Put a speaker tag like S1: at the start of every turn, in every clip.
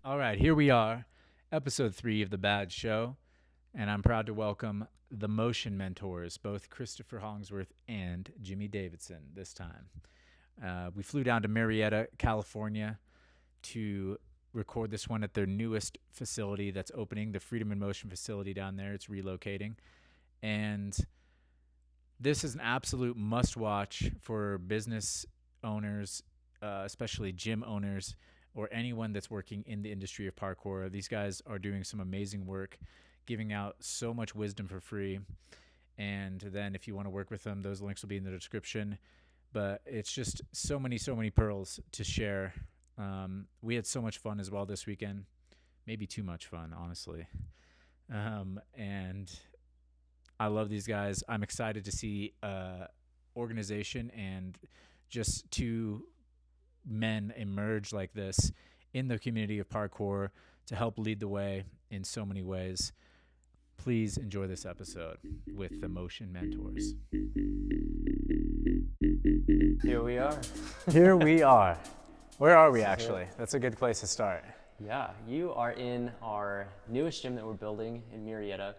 S1: All right, here we are, episode 3 of the BAD Show, and I'm proud to welcome the motion mentors, both Christopher Hollingsworth and Jimmy Davidson this time. We flew down to Murrieta, California to record this one at their newest facility that's opening, the Freedom in Motion facility down there. It's relocating. And this is an absolute must-watch for business owners, especially gym owners, or anyone that's working in the industry of parkour. These guys are doing some amazing work, giving out so much wisdom for free. And then if you want to work with them, those links will be in the description. But it's just so many pearls to share. We had so much fun as well this weekend. Maybe too much fun, honestly. And I love these guys. I'm excited to see organization and just two men emerge like this in the community of parkour to help lead the way in so many ways. Please enjoy this episode with the Motion Mentors.
S2: Here we are.
S1: Here we are. Where are we actually? That's a good place to start.
S2: Yeah, you are in our newest gym that we're building in Murrieta.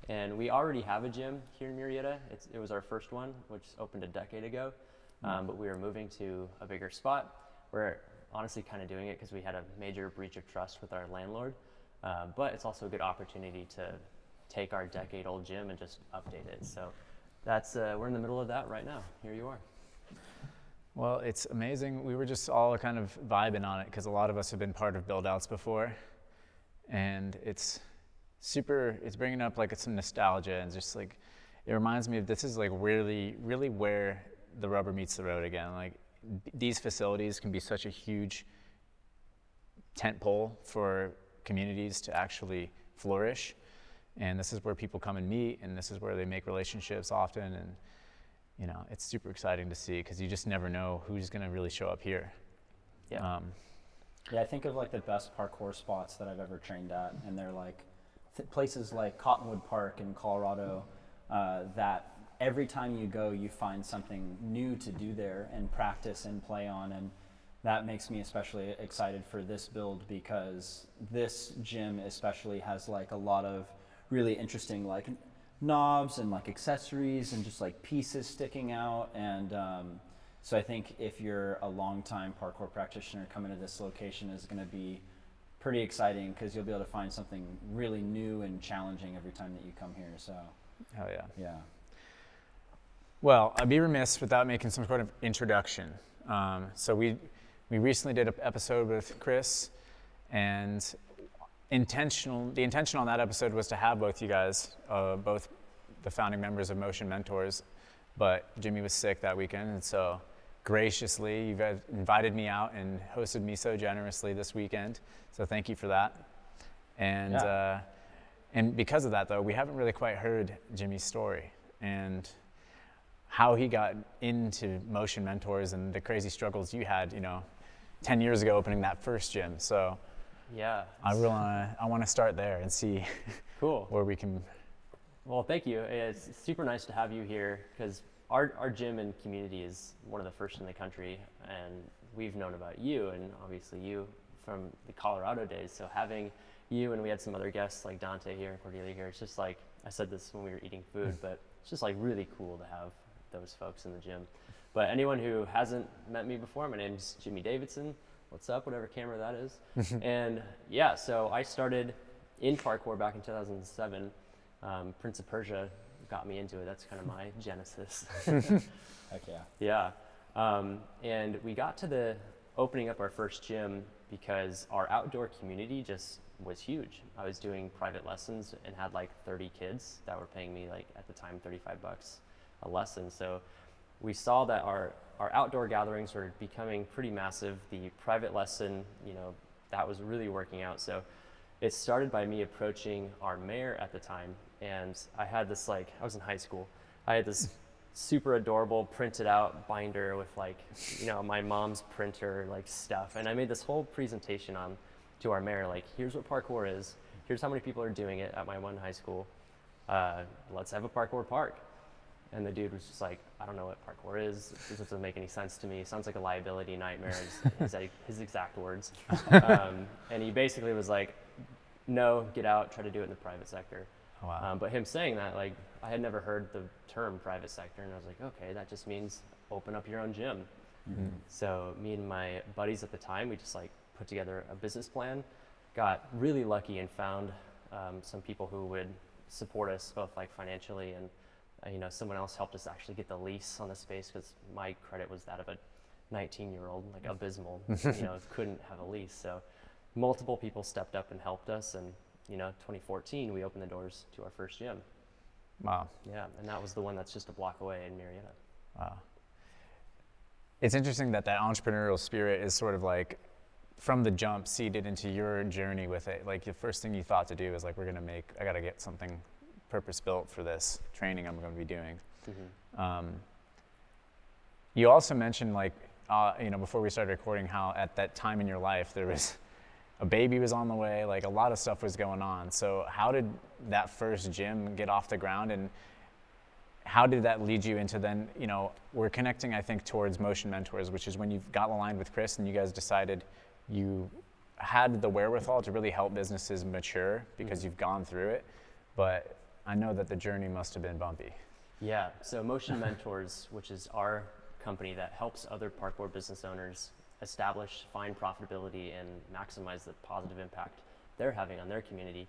S2: And we already have a gym here in Murrieta. It was our first one, which opened a decade ago. But we were moving to a bigger spot. We're honestly kind of doing it because we had a major breach of trust with our landlord. But it's also a good opportunity to take our decade-old gym and just update it. So that's we're in the middle of that right now. Here you are.
S1: Well, it's amazing. We were just all kind of vibing on it because a lot of us have been part of build-outs before. And it's bringing up like some nostalgia, and just like, it reminds me of, this is like really where the rubber meets the road again. Like, these facilities can be such a huge tent pole for communities to actually flourish. And this is where people come and meet, and this is where they make relationships often. And, you know, it's super exciting to see because you just never know who's going to really show up here.
S2: Yeah.
S3: I think of like the best parkour spots that I've ever trained at, and they're like places like Cottonwood Park in Colorado, that every time you go, you find something new to do there and practice and play on. And that makes me especially excited for this build, because this gym especially has like a lot of really interesting like knobs and like accessories and just like pieces sticking out. And so I think if you're a longtime parkour practitioner, coming to this location is going to be pretty exciting, because you'll be able to find something really new and challenging every time that you come here. So
S1: Hell yeah.
S3: yeah.
S1: Well, I'd be remiss without making some sort of introduction. So we recently did an episode with Chris, and the intention on that episode was to have both you guys, both the founding members of Motion Mentors, but Jimmy was sick that weekend, and so graciously you guys invited me out and hosted me so generously this weekend. So thank you for that. And and because of that, though, we haven't really quite heard Jimmy's story and how he got into Motion Mentors and the crazy struggles you had, 10 years ago opening that first gym. So
S2: Yeah.
S1: I want to start there and see
S2: Cool.
S1: where we can.
S2: Well, thank you. It's super nice to have you here, because our gym and community is one of the first in the country, and we've known about you and obviously you from the Colorado days. So having you, and we had some other guests like Dante here and Cordelia here, it's just like, I said this when we were eating food, but it's just like really cool to have those folks in the gym. But anyone who hasn't met me before, my name's Jimmy Davidson. What's up, whatever camera that is. And yeah, so I started in parkour back in 2007. Prince of Persia got me into it. That's kind of my genesis.
S3: Heck yeah.
S2: Yeah. And we got to the opening up our first gym because our outdoor community just was huge. I was doing private lessons and had like 30 kids that were paying me, like at the time, $35 a lesson. So we saw that our outdoor gatherings were becoming pretty massive. The private lesson, that was really working out. So it started by me approaching our mayor at the time. And I had this, I was in high school. I had this super adorable printed out binder with my mom's printer stuff. And I made this whole presentation to our mayor, here's what parkour is. Here's how many people are doing it at my one high school. Let's have a parkour park. And the dude was just like, I don't know what parkour is. This doesn't make any sense to me. Sounds like a liability nightmare, is his exact words. And he basically was like, no, get out, try to do it in the private sector.
S1: Wow.
S2: But him saying that, like, I had never heard the term private sector, and I was like, okay, that just means open up your own gym.
S1: Mm-hmm.
S2: So me and my buddies at the time, we just like put together a business plan, got really lucky and found some people who would support us both like financially, and someone else helped us actually get the lease on the space, because my credit was that of a 19-year-old, like abysmal, couldn't have a lease. So multiple people stepped up and helped us, and 2014 we opened the doors to our first gym.
S1: Wow.
S2: Yeah, and that was the one that's just a block away in Murrieta.
S1: Wow. It's interesting that entrepreneurial spirit is sort of like from the jump seeded into your journey with it. Like the first thing you thought to do is like, I got to get something purpose built for this training I'm going to be doing. Mm-hmm. You also mentioned like, before we started recording, how at that time in your life there was a baby was on the way, like a lot of stuff was going on. So how did that first gym get off the ground, and how did that lead you into then, we're connecting, I think, towards Motion Mentors, which is when you got aligned with Chris and you guys decided you had the wherewithal to really help businesses mature because mm-hmm. you've gone through it. But I know that the journey must have been bumpy.
S2: Yeah, so Motion Mentors, which is our company that helps other parkour business owners establish, find profitability, and maximize the positive impact they're having on their community.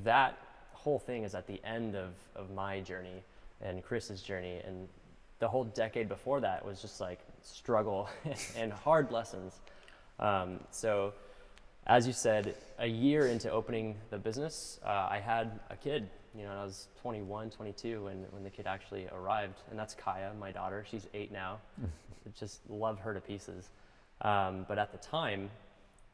S2: That whole thing is at the end of my journey and Chris's journey, and the whole decade before that was just like struggle and hard lessons. So as you said, a year into opening the business, I had a kid. I was 21, 22 when the kid actually arrived, and that's Kaya, my daughter. She's 8 now. Just love her to pieces. But at the time,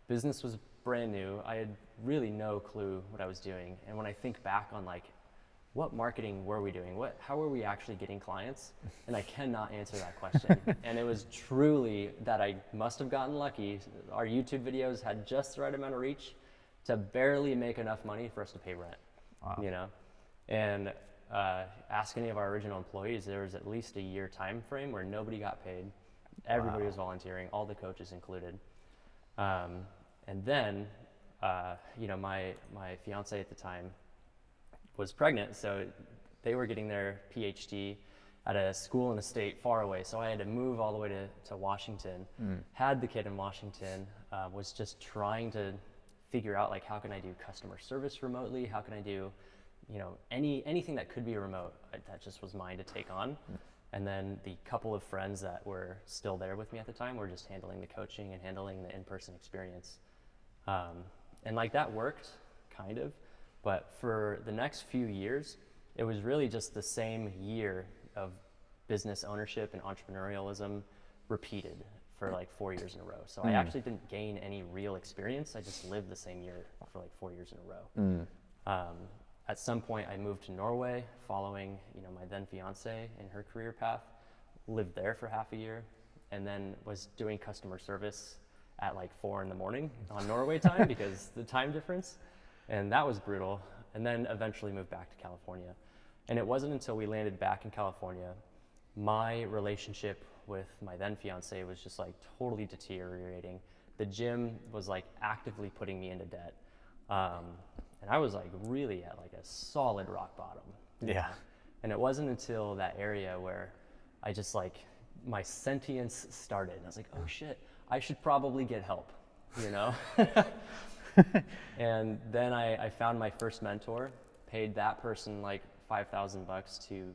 S2: business was brand new. I had really no clue what I was doing. And when I think back on like, what marketing were we doing? How were we actually getting clients? And I cannot answer that question. And it was truly that I must have gotten lucky. Our YouTube videos had just the right amount of reach to barely make enough money for us to pay rent. Wow. And ask any of our original employees, there was at least a year time frame where nobody got paid. Everybody was volunteering, all the coaches included. And then, my fiance at the time was pregnant, so they were getting their PhD at a school in a state far away. So I had to move all the way to Washington, had the kid in Washington, was just trying to figure out like, how can I do customer service remotely? How can I do, anything that could be remote, that just was mine to take on. And then the couple of friends that were still there with me at the time were just handling the coaching and handling the in-person experience. And like that worked, kind of. But for the next few years, it was really just the same year of business ownership and entrepreneurialism repeated for like 4 years in a row. So I actually didn't gain any real experience. I just lived the same year for like 4 years in a row. At some point, I moved to Norway following, my then fiance in her career path, lived there for half a year, and then was doing customer service at like 4 a.m. on Norway time because the time difference. And that was brutal. And then eventually moved back to California. And it wasn't until we landed back in California, my relationship with my then fiance was just like totally deteriorating. The gym was like actively putting me into debt. And I was like really at like a solid rock bottom.
S1: Yeah.
S2: And it wasn't until that area where I just like, my sentience started. And I was like, oh shit, I should probably get help, And then I found my first mentor, paid that person like $5,000 to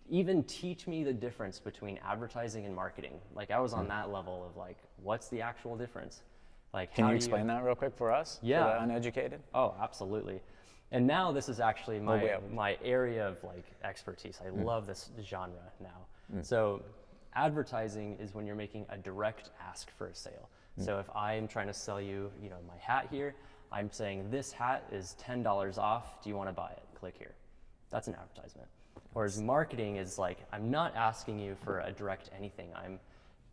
S2: even teach me the difference between advertising and marketing. Like I was on that level of like, what's the actual difference? Like,
S1: can you explain that real quick for us?
S2: Yeah.
S1: For the uneducated?
S2: Oh, absolutely. And now this is actually my area of like expertise. I love this genre now. So advertising is when you're making a direct ask for a sale. So if I'm trying to sell you, my hat here, I'm saying this hat is $10 off. Do you want to buy it? Click here. That's an advertisement. Whereas marketing is like, I'm not asking you for a direct anything. I'm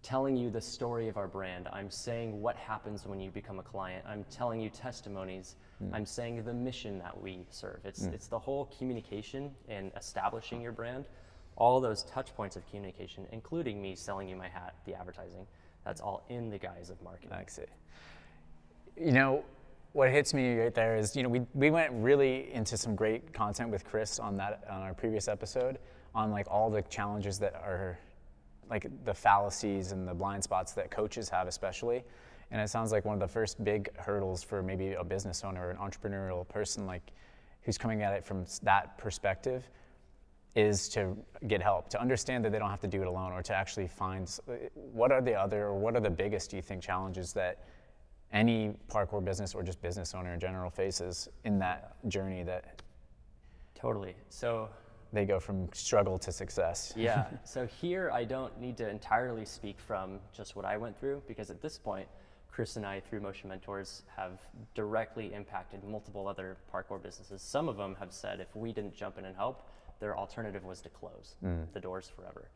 S2: telling you the story of our brand. I'm saying what happens when you become a client. I'm telling you testimonies. I'm saying the mission that we serve. It's the whole communication and establishing your brand all those touch points of communication, including me selling you my hat, the advertising, that's all in the guise of marketing.
S1: I see. You know, what hits me right there is, you know, we went really into some great content with Chris on our previous episode on like all the challenges that are like the fallacies and the blind spots that coaches have especially. And it sounds like one of the first big hurdles for maybe a business owner or an entrepreneurial person like who's coming at it from that perspective is to get help, to understand that they don't have to do it alone, or to actually find what are the biggest, do you think, challenges that any parkour business or just business owner in general faces in that journey that
S2: Totally. So
S1: they go from struggle to success?
S2: yeah, so here I don't need to entirely speak from just what I went through, because at this point, Chris and I, through Motion Mentors, have directly impacted multiple other parkour businesses. Some of them have said if we didn't jump in and help, their alternative was to close the doors forever.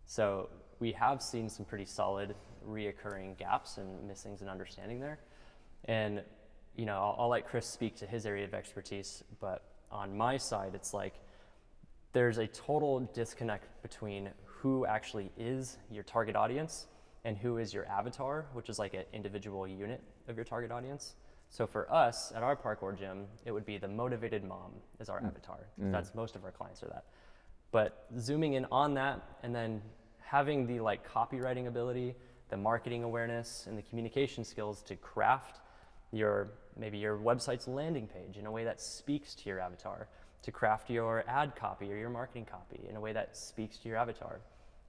S2: So we have seen some pretty solid reoccurring gaps and missings in understanding there. And, you know, I'll let Chris speak to his area of expertise, but on my side, it's like there's a total disconnect between who actually is your target audience and who is your avatar, which is like an individual unit of your target audience. So for us at our parkour gym, it would be the motivated mom is our avatar. That's most of our clients are that. But zooming in on that and then having the like copywriting ability, the marketing awareness, and the communication skills to craft maybe your website's landing page in a way that speaks to your avatar, to craft your ad copy or your marketing copy in a way that speaks to your avatar.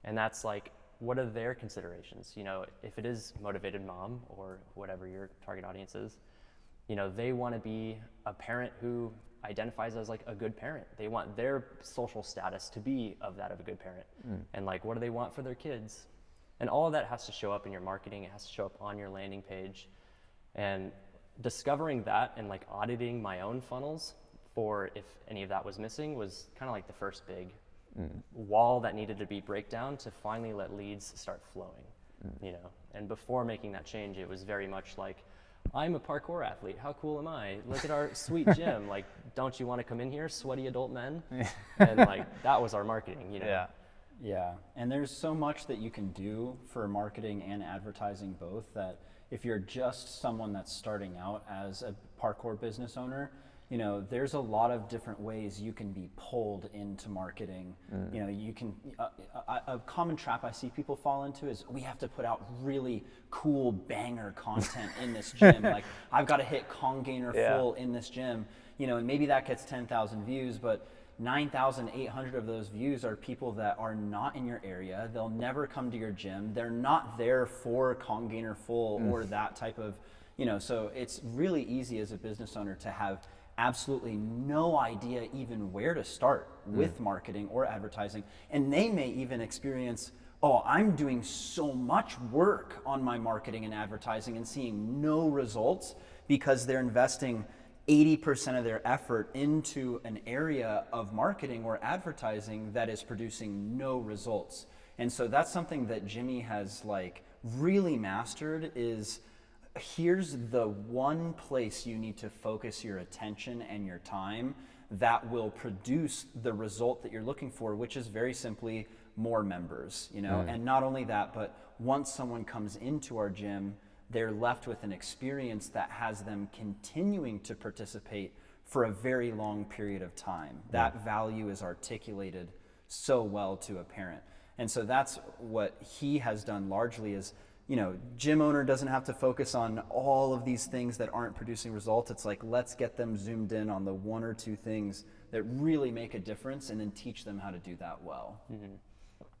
S2: And that's like, what are their considerations? You know, if it is motivated mom or whatever your target audience is, you know, they want to be a parent who identifies as like a good parent. They want their social status to be of that of a good parent. And like, what do they want for their kids? And all of that has to show up in your marketing. It has to show up on your landing page. And discovering that and like auditing my own funnels for if any of that was missing was kind of like the first big wall that needed to be break down to finally let leads start flowing, you know. And before making that change, it was very much like, I'm a parkour athlete. How cool am I? Look at our sweet gym. Like, don't you want to come in here, sweaty adult men? And like, that was our marketing, you know?
S1: Yeah.
S3: Yeah, and there's so much that you can do for marketing and advertising both, that if you're just someone that's starting out as a parkour business owner, you know, there's a lot of different ways you can be pulled into marketing. You know, you can, a common trap I see people fall into is we have to put out really cool banger content in this gym. Like, I've got to hit Kong Gainer full in this gym, you know, and maybe that gets 10,000 views, but 9,800 of those views are people that are not in your area. They'll never come to your gym. They're not there for Kong Gainer full or that type of, you know, so it's really easy as a business owner to have absolutely no idea even where to start with marketing or advertising. And they may even experience, oh, I'm doing so much work on my marketing and advertising and seeing no results because they're investing 80% of their effort into an area of marketing or advertising that is producing no results. And so that's something that Jimmy has like really mastered is, here's the one place you need to focus your attention and your time that will produce the result that you're looking for, which is very simply more members, you know? And not only that, but once someone comes into our gym, they're left with an experience that has them continuing to participate for a very long period of time. That value is articulated so well to a parent. And so that's what he has done largely is, you know, gym owner doesn't have to focus on all of these things that aren't producing results. It's like, let's get them zoomed in on the one or two things that really make a difference and then teach them how to do that well.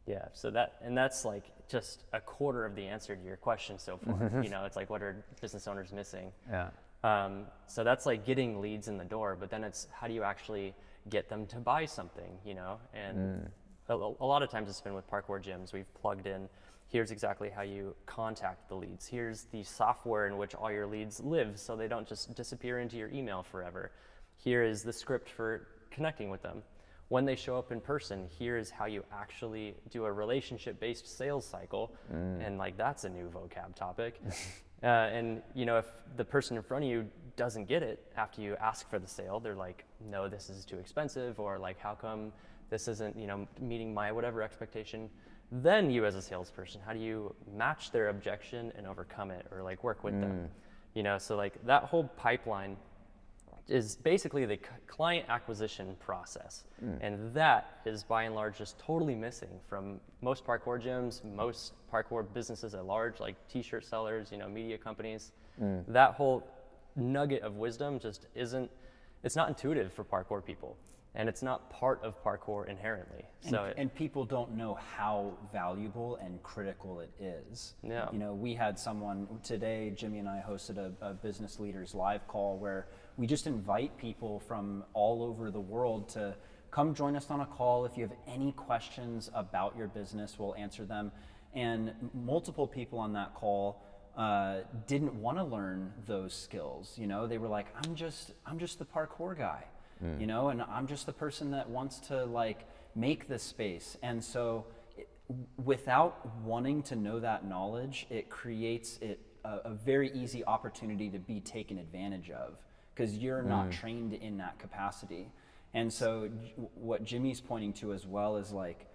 S2: Yeah, so that's like just a quarter of the answer to your question so far. You know, it's like, what are business owners missing?
S1: Yeah.
S2: So that's like getting leads in the door, but then it's how do you actually get them to buy something, you know? And a lot of times it's been with parkour gyms. We've plugged in, here's exactly how you contact the leads. Here's the software in which all your leads live so they don't just disappear into your email forever. Here is the script for connecting with them. When they show up in person, here is how you actually do a relationship-based sales cycle. And like, that's a new vocab topic. And you know, if the person in front of you doesn't get it after you ask for the sale, they're like, no, this is too expensive, or like, how come this isn't, you know, meeting my whatever expectation. Then you as a salesperson, how do you match their objection and overcome it, or like work with them? You know, so like that whole pipeline is basically the client acquisition process. And that is by and large just totally missing from most parkour gyms, most parkour businesses at large, like t-shirt sellers, you know, media companies. That whole nugget of wisdom just isn't, it's not intuitive for parkour people. And it's not part of parkour inherently.
S3: And people don't know how valuable and critical it is.
S2: Yeah.
S3: You know, we had someone today, Jimmy and I hosted a business leaders live call where we just invite people from all over the world to come join us on a call. If you have any questions about your business, we'll answer them. And multiple people on that call didn't want to learn those skills. You know, they were like, I'm just the parkour guy. You know, and I'm just the person that wants to like make this space. And so without wanting to know that knowledge, it creates a very easy opportunity to be taken advantage of because you're not trained in that capacity. And so what Jimmy's pointing to as well is like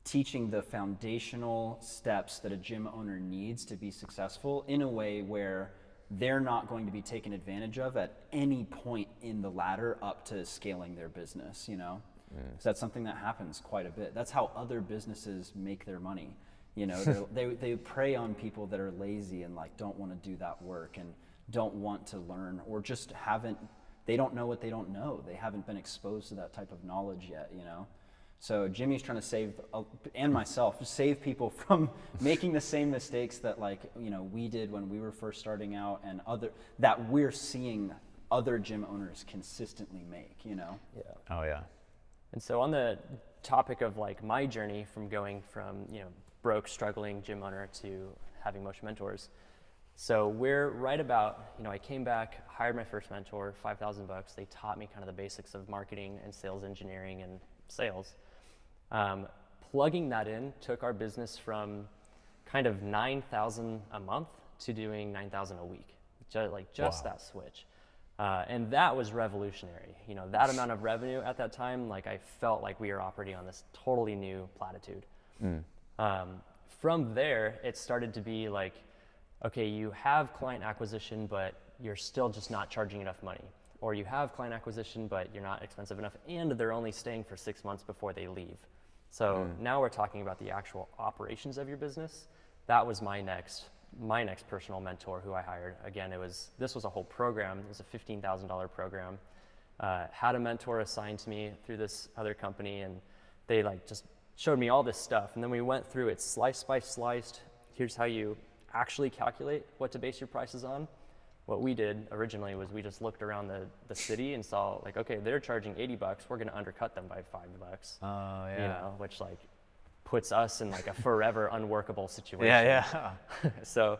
S3: teaching the foundational steps that a gym owner needs to be successful in a way where they're not going to be taken advantage of at any point in the ladder up to scaling their business, you know? So that's something that happens quite a bit. That's how other businesses make their money. You know, they prey on people that are lazy and like don't want to do that work and don't want to learn or just they don't know what they don't know. They haven't been exposed to that type of knowledge yet, you know? So Jimmy's trying to save, and myself, save people from making the same mistakes that like, you know, we did when we were first starting out and that we're seeing other gym owners consistently make, you know?
S2: Yeah.
S1: Oh yeah.
S2: And so on the topic of like my journey from going from, you know, broke, struggling gym owner to having motion mentors. So we're right about, you know, I came back, hired my first mentor, $5,000. They taught me kind of the basics of marketing and sales engineering and sales. Plugging that in took our business from kind of 9,000 a month to doing 9,000 a week, just that switch. And that was revolutionary. You know, that amount of revenue at that time, like I felt like we were operating on this totally new platitude. From there, it started to be like, okay, you have client acquisition, but you're still just not charging enough money. Or you have client acquisition, but you're not expensive enough, and they're only staying for 6 months before they leave. So now we're talking about the actual operations of your business. That was my next personal mentor who I hired. Again, this was a whole program. It was a $15,000 program. Had a mentor assigned to me through this other company, and they like just showed me all this stuff. And then we went through it slice by slice. Here's how you actually calculate what to base your prices on. What we did originally was we just looked around the city and saw like, okay, they're charging $80. We're going to undercut them by $5.
S1: Oh yeah.
S2: You know, which like puts us in like a forever unworkable situation.
S1: Yeah.
S2: So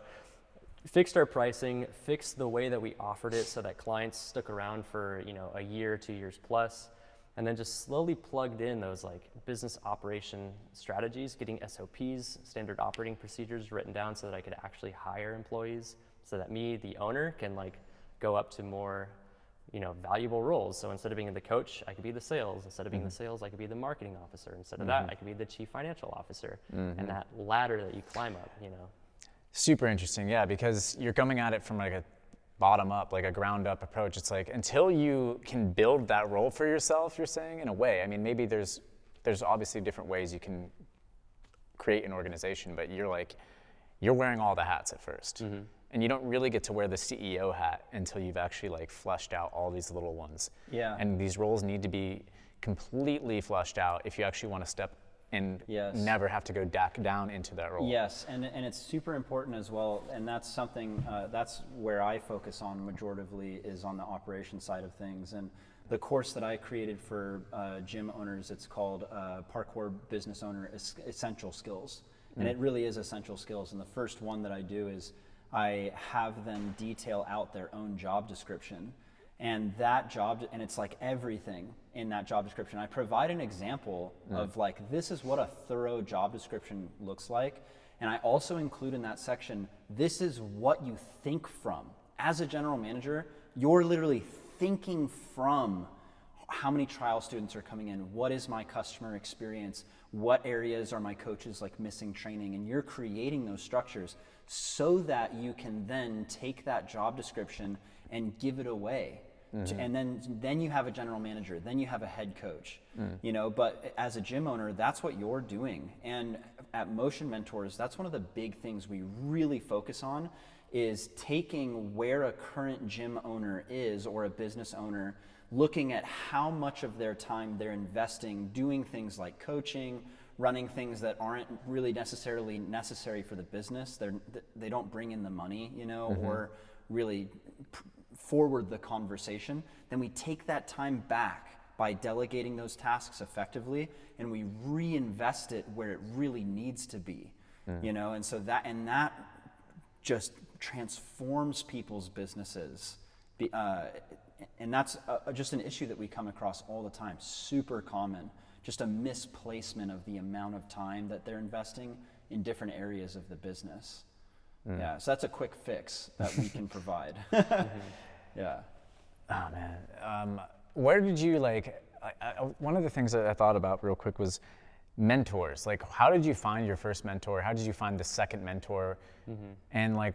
S2: fixed our pricing, fixed the way that we offered it so that clients stuck around for, you know, a year, 2 years plus, and then just slowly plugged in those like business operation strategies, getting SOPs, standard operating procedures written down so that I could actually hire employees, so that me, the owner, can like go up to more, you know, valuable roles. So instead of being the coach, I could be the sales. Instead of being the sales, I could be the marketing officer. Instead of that, I could be the chief financial officer. And that ladder that you climb up, you know.
S1: Super interesting, yeah, because you're coming at it from like a bottom up, like a ground up approach. It's like until you can build that role for yourself, you're saying, in a way. I mean, maybe there's obviously different ways you can create an organization, but you're wearing all the hats at first. And you don't really get to wear the CEO hat until you've actually like fleshed out all these little ones.
S3: Yeah.
S1: And these roles need to be completely fleshed out if you actually want to step and never have to go down into that role.
S3: Yes, and it's super important as well, and that's something, that's where I focus on majoritively, is on the operation side of things. And the course that I created for gym owners, it's called Parkour Business Owner Essential Skills. And it really is essential skills. And the first one that I do is I have them detail out their own job description, and that job, and it's like everything in that job description. I provide an example of like, this is what a thorough job description looks like. And I also include in that section, this is what you think from. As a general manager, you're literally thinking from how many trial students are coming in? What is my customer experience? What areas are my coaches like missing training? And you're creating those structures so that you can then take that job description and give it away. And then you have a general manager, then you have a head coach, you know, but as a gym owner, that's what you're doing. And at Motion Mentors, that's one of the big things we really focus on, is taking where a current gym owner is, or a business owner, looking at how much of their time they're investing doing things like coaching, running things that aren't really necessarily necessary for the business. They don't bring in the money, you know, or really forward the conversation. Then we take that time back by delegating those tasks effectively, and we reinvest it where it really needs to be, you know. And so that just transforms people's businesses. And that's just an issue that we come across all the time, super common, just a misplacement of the amount of time that they're investing in different areas of the business. Yeah, so that's a quick fix that we can provide. Yeah.
S1: Oh man, where did you one of the things that I thought about real quick was mentors. Like, how did you find your first mentor? How did you find the second mentor? And like,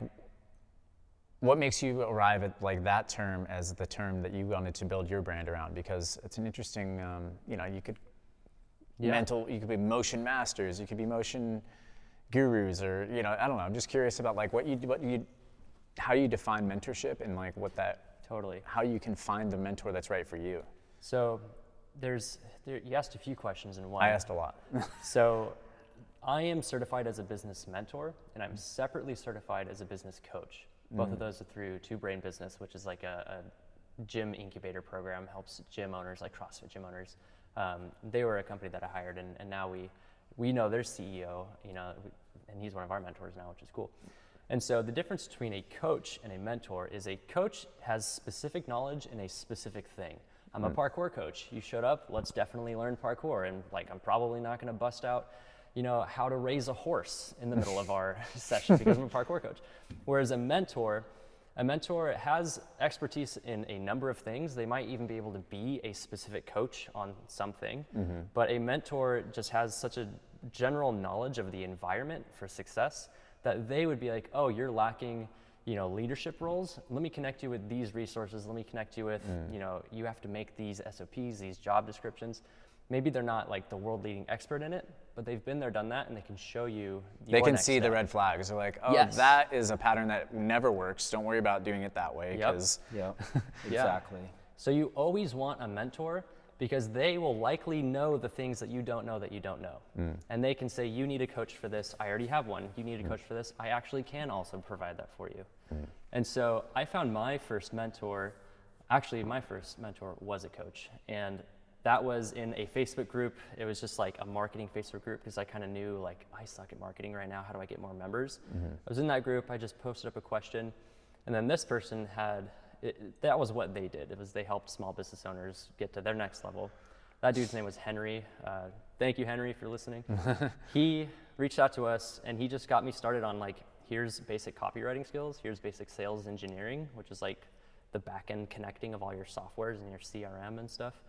S1: what makes you arrive at like that term as the term that you wanted to build your brand around? Because it's an interesting, you know, you could you could be motion masters, you could be motion gurus, or, you know, I don't know. I'm just curious about like how you define mentorship, and like how you can find the mentor that's right for you.
S2: So you asked a few questions in one.
S1: I asked a lot.
S2: So I am certified as a business mentor, and I'm separately certified as a business coach. Both of those are through Two Brain Business, which is like a gym incubator program, helps gym owners, like CrossFit gym owners. They were a company that I hired, and now we know their CEO, you know, and he's one of our mentors now, which is cool. And so the difference between a coach and a mentor is a coach has specific knowledge in a specific thing. I'm a parkour coach. You showed up, let's definitely learn parkour. And like, I'm probably not gonna bust out, you know, how to raise a horse in the middle of our session because I'm a parkour coach. Whereas a mentor has expertise in a number of things. They might even be able to be a specific coach on something, but a mentor just has such a general knowledge of the environment for success that they would be like, oh, you're lacking, you know, leadership roles. Let me connect you with these resources. Let me connect you with, you know, you have to make these SOPs, these job descriptions. Maybe they're not like the world leading expert in it, but they've been there, done that, and they can show you
S1: They can see the red flags. They're like, oh, that is a pattern that never works. Don't worry about doing it that way.
S3: Exactly.
S2: So you always want a mentor, because they will likely know the things that you don't know that you don't know. And they can say, you need a coach for this. I already have one. You need a coach for this. I actually can also provide that for you. And so I found my first mentor was a coach. And that was in a Facebook group. It was just like a marketing Facebook group, because I kind of knew like, I suck at marketing right now. How do I get more members? I was in that group. I just posted up a question. And then this person that was what they did. It was they helped small business owners get to their next level. That dude's name was Henry. Thank you, Henry, for listening. He reached out to us, and he just got me started on like, here's basic copywriting skills. Here's basic sales engineering, which is like the back end connecting of all your softwares and your CRM and stuff.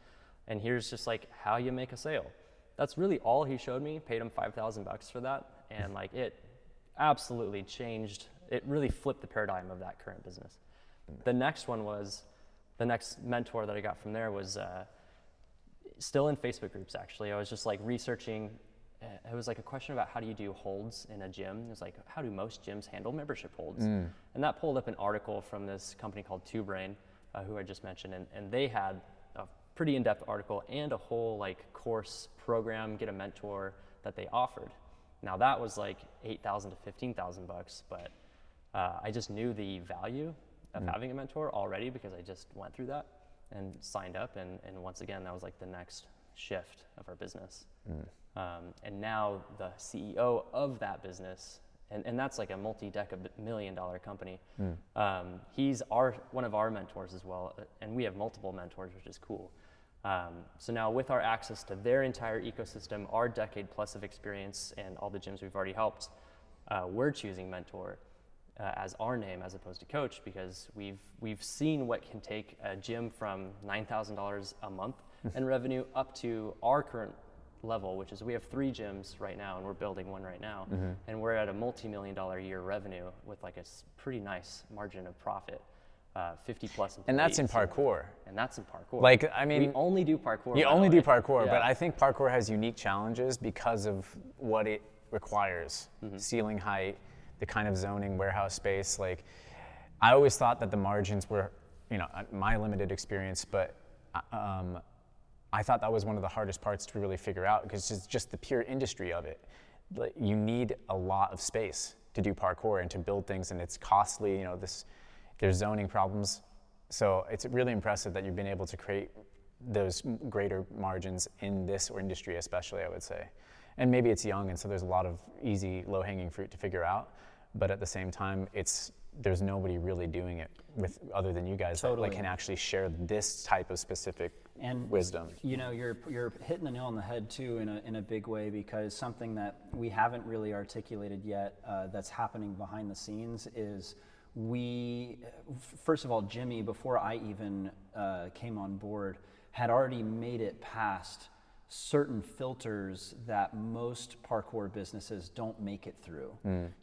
S2: And here's just like how you make a sale. That's really all he showed me. Paid him $5,000 for that. And like, it absolutely changed. It really flipped the paradigm of that current business. The next mentor that I got from there was still in Facebook groups, actually. I was just like researching. It was like a question about how do you do holds in a gym. It was like, how do most gyms handle membership holds? And that pulled up an article from this company called Two Brain, who I just mentioned. And they had a pretty in-depth article and a whole like course program, get a mentor, that they offered. Now that was like $8,000 to $15,000, but I just knew the value of having a mentor already, because I just went through that and signed up, and once again, that was like the next shift of our business. And now the CEO of that business, and that's like a multi-million-dollar company, he's one of our mentors as well, and we have multiple mentors, which is cool. So now with our access to their entire ecosystem, our decade plus of experience, and all the gyms we've already helped, we're choosing Mentor as our name as opposed to coach, because we've seen what can take a gym from $9,000 a month in revenue up to our current level, which is we have 3 gyms right now and we're building one right now, and we're at a multi-million-dollar a year revenue with like a pretty nice margin of profit, 50 plus employees.
S1: And that's in parkour.
S2: And that's in parkour.
S1: Like, I mean,
S2: we only do parkour.
S1: you only do parkour,
S2: Yeah.
S1: but I think parkour has unique challenges because of what it requires. Ceiling height, the kind of zoning, warehouse space. Like, I always thought that the margins were, you know, my limited experience, but I thought that was one of the hardest parts to really figure out, because it's just the pure industry of it. Like, you need a lot of space to do parkour and to build things, and it's costly, you know, there's zoning problems. So it's really impressive that you've been able to create those greater margins in this industry, especially, I would say. And maybe it's young, and so there's a lot of easy, low-hanging fruit to figure out. But at the same time, there's nobody really doing it other than you guys that like can actually share this type of specific wisdom.
S3: You know, you're hitting the nail on the head too in a big way, because something that we haven't really articulated yet that's happening behind the scenes is first of all, Jimmy, before I even came on board, had already made it past certain filters that most parkour businesses don't make it through.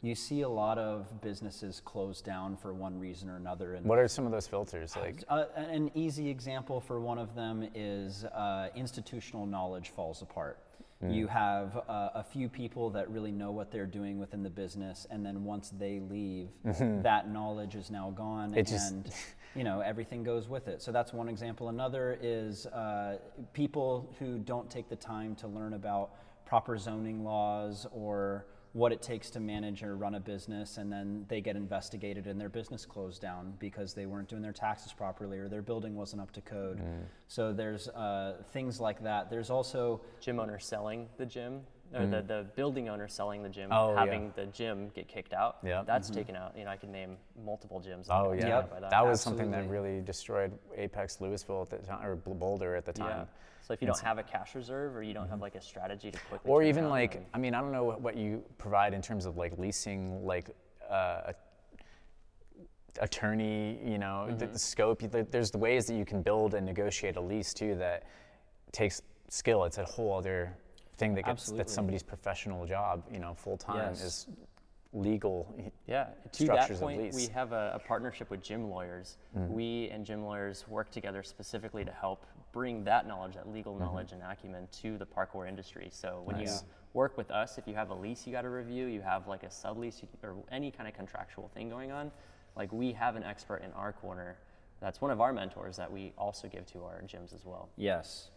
S3: You see a lot of businesses close down for one reason or another. And
S1: what are some of those filters? Like,
S3: an easy example for one of them is institutional knowledge falls apart. You have a few people that really know what they're doing within the business, and then once they leave, that knowledge is now gone, and you know, everything goes with it. So that's one example. Another is people who don't take the time to learn about proper zoning laws or what it takes to manage or run a business, and then they get investigated and their business closed down because they weren't doing their taxes properly or their building wasn't up to code. So there's things like that. There's also
S2: gym owner selling the gym, or the building owner selling the gym, the gym get kicked out. That's taken out. You know, I can name multiple gyms.
S1: That was something that really destroyed Apex Louisville at the time, or Boulder at the time.
S2: So if you don't have a cash reserve, or you don't have like a strategy to quickly,
S1: or even like, I mean, I don't know what you provide in terms of like leasing, like attorney, you know, the scope. There's the ways that you can build and negotiate a lease too that takes skill. It's a whole other thing that's somebody's professional job, you know, full time is legal
S2: to that point, we have a partnership with gym lawyers. We and gym lawyers work together specifically to help bring that knowledge, that legal knowledge and acumen, to the parkour industry. So when you work with us, if you have a lease you got to review, you have like a sublease or any kind of contractual thing going on, like we have an expert in our corner that's one of our mentors that we also give to our gyms as well.
S3: Yes.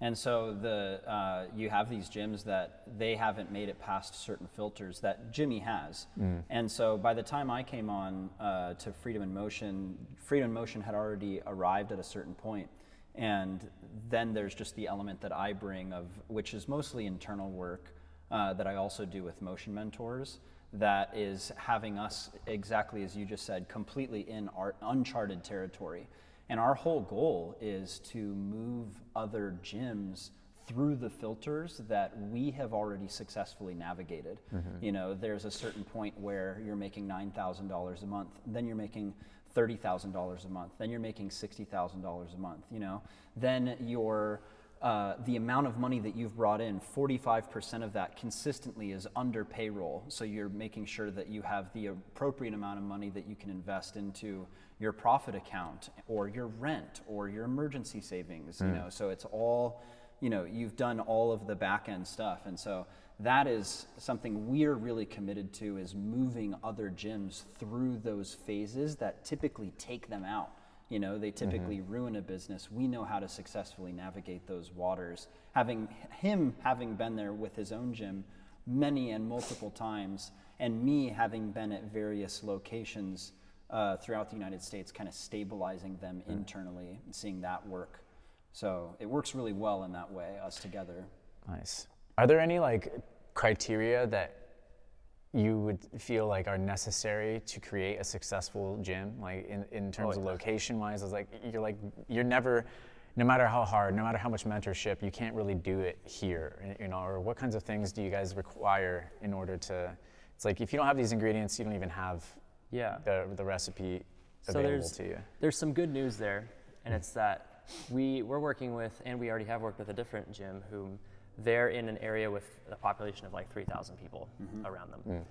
S3: And so you have these gyms that they haven't made it past certain filters that Jimmy has. And so by the time I came on to Freedom in Motion had already arrived at a certain point. And then there's just the element that I bring which is mostly internal work that I also do with motion mentors, that is having us, exactly as you just said, completely in our uncharted territory. And our whole goal is to move other gyms through the filters that we have already successfully navigated. You know, there's a certain point where you're making $9,000 a month, then you're making $30,000 a month, then you're making $60,000 a month, you know. Then the amount of money that you've brought in, 45% of that consistently is under payroll. So you're making sure that you have the appropriate amount of money that you can invest into your profit account or your rent or your emergency savings, you know. So it's all, you know, you've done all of the back end stuff. And so that is something we're really committed to, is moving other gyms through those phases that typically take them out. You know, they typically ruin a business. We know how to successfully navigate those waters. Having been there with his own gym many and multiple times, and me having been at various locations throughout the United States, kind of stabilizing them internally and seeing that work. So it works really well in that way, us together.
S1: Nice. Are there any like criteria that you would feel like are necessary to create a successful gym, like in terms of location wise? It's like you're never, no matter how hard, no matter how much mentorship, you can't really do it here, you know. Or what kinds of things do you guys require in order to? It's like if you don't have these ingredients, you don't even have
S2: Yeah.
S1: the recipe
S2: So
S1: available to you.
S2: there's some good news there, and it's that we're working with, and we already have worked with a different gym whom they're in an area with a population of like 3,000 people around them.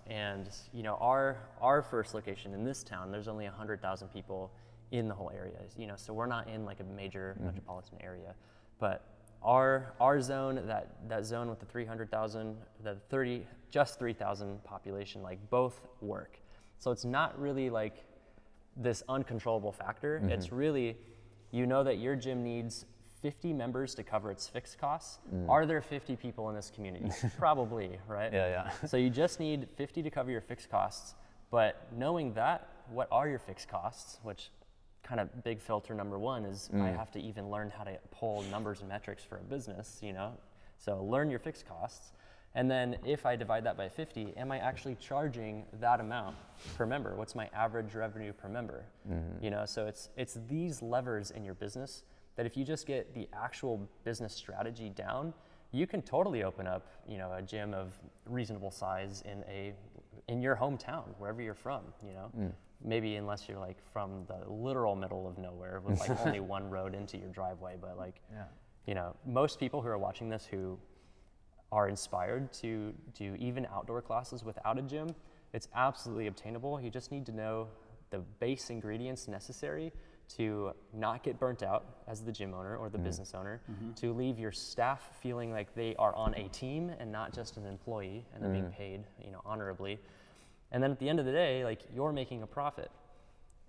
S2: And you know, our first location in this town, there's only 100,000 people in the whole area. You know, so we're not in like a major metropolitan area, but our zone, that zone with the 300,000, just 3,000 population, like both work. So it's not really like this uncontrollable factor. It's really, you know that your gym needs 50 members to cover its fixed costs. Are there 50 people in this community? Probably, right?
S1: Yeah.
S2: So you just need 50 to cover your fixed costs, but knowing that, what are your fixed costs, which kind of big filter number one is I have to even learn how to pull numbers and metrics for a business, you know? So learn your fixed costs. And then if I divide that by 50, am I actually charging that amount per member? What's my average revenue per member? You know, so it's these levers in your business that if you just get the actual business strategy down, you can totally open up, you know, a gym of reasonable size in your hometown, wherever you're from, you know? Maybe unless you're like from the literal middle of nowhere with like only one road into your driveway, but like, you know, most people who are watching this who are inspired to do even outdoor classes without a gym, it's absolutely obtainable. You just need to know the base ingredients necessary to not get burnt out as the gym owner or the business owner, to leave your staff feeling like they are on a team and not just an employee and they're being paid, you know, honorably. And then at the end of the day, like you're making a profit.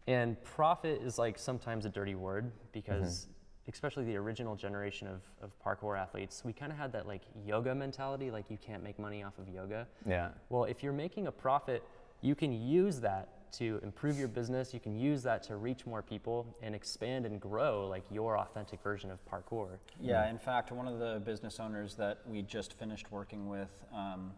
S2: And profit is like sometimes a dirty word because especially the original generation of parkour athletes, we kind of had that like yoga mentality, like you can't make money off of yoga.
S1: Yeah.
S2: Well, if you're making a profit, you can use that to improve your business. You can use that to reach more people and expand and grow like your authentic version of parkour.
S3: Yeah, in fact, one of the business owners that we just finished working with,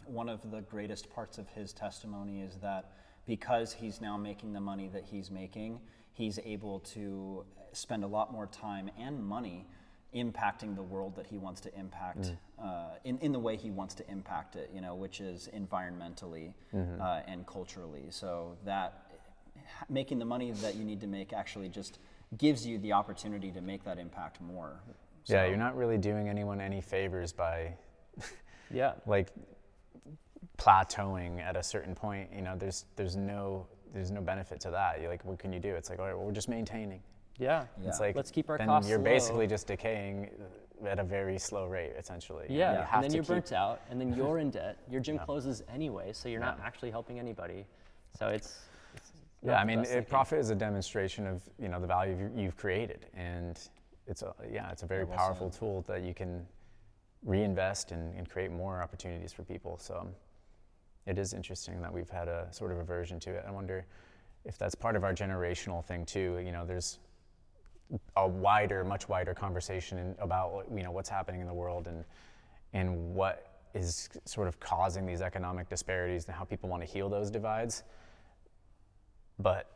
S3: one of the greatest parts of his testimony is that because he's now making the money that he's making, he's able to spend a lot more time and money impacting the world that he wants to impact in the way he wants to impact it, you know, which is environmentally and culturally. So that making the money that you need to make actually just gives you the opportunity to make that impact more. So,
S1: Yeah, you're not really doing anyone any favors by like plateauing at a certain point. You know, there's no benefit to that. You're like, what can you do? It's like, all right, well, we're just maintaining.
S2: Yeah.
S1: It's like,
S2: let's keep our
S1: then
S2: costs
S1: you're
S2: low.
S1: basically just decaying at a very slow rate, essentially. You know, you have
S2: and then
S1: to
S2: you're
S1: keep-
S2: burnt out, and then you're in debt. Your gym closes anyway, so you're not actually helping anybody. So it's
S1: Yeah,
S2: not
S1: I
S2: the
S1: mean,
S2: best thinking.
S1: profit is a demonstration of, you know, the value you've created, and it's a very powerful tool that you can reinvest and create more opportunities for people. So it is interesting that we've had a sort of aversion to it. I wonder if that's part of our generational thing too. You know, there's a much wider conversation about, you know, what's happening in the world and what is sort of causing these economic disparities and how people want to heal those divides. But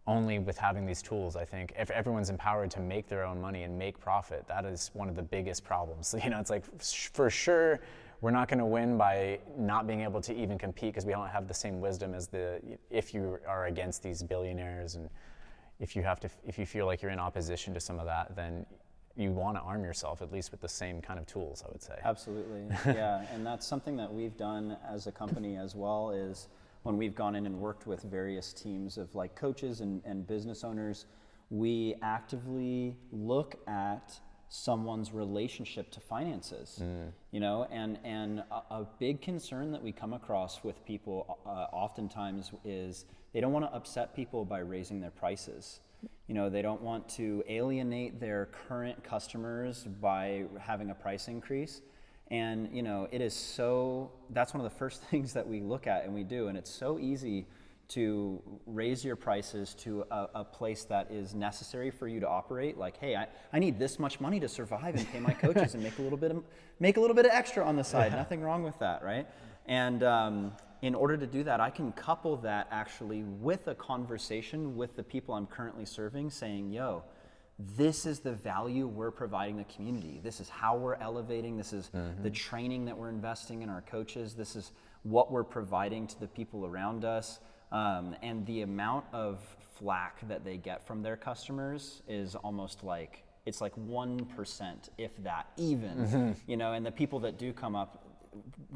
S1: only with having these tools, I think, if everyone's empowered to make their own money and make profit, that is one of the biggest problems. So, you know, it's like, for sure, we're not going to win by not being able to even compete because we don't have the same wisdom as if you are against these billionaires, and if you feel like you're in opposition to some of that, then you want to arm yourself at least with the same kind of tools, I would say.
S3: Absolutely, yeah, and that's something that we've done as a company as well, is when we've gone in and worked with various teams of like coaches and business owners, we actively look at someone's relationship to finances, you know, and a big concern that we come across with people oftentimes is they don't want to upset people by raising their prices. You know, they don't want to alienate their current customers by having a price increase. And, you know, that's one of the first things that we look at and we do. And it's so easy to raise your prices to a place that is necessary for you to operate. Like, hey, I need this much money to survive and pay my coaches and make a little bit of extra on the side. Nothing wrong with that, right? And in order to do that, I can couple that actually with a conversation with the people I'm currently serving, saying, yo, this is the value we're providing the community. This is how we're elevating. This is the training that we're investing in our coaches. This is what we're providing to the people around us. And the amount of flack that they get from their customers is almost like, it's like 1%, if that even, you know, and the people that do come up,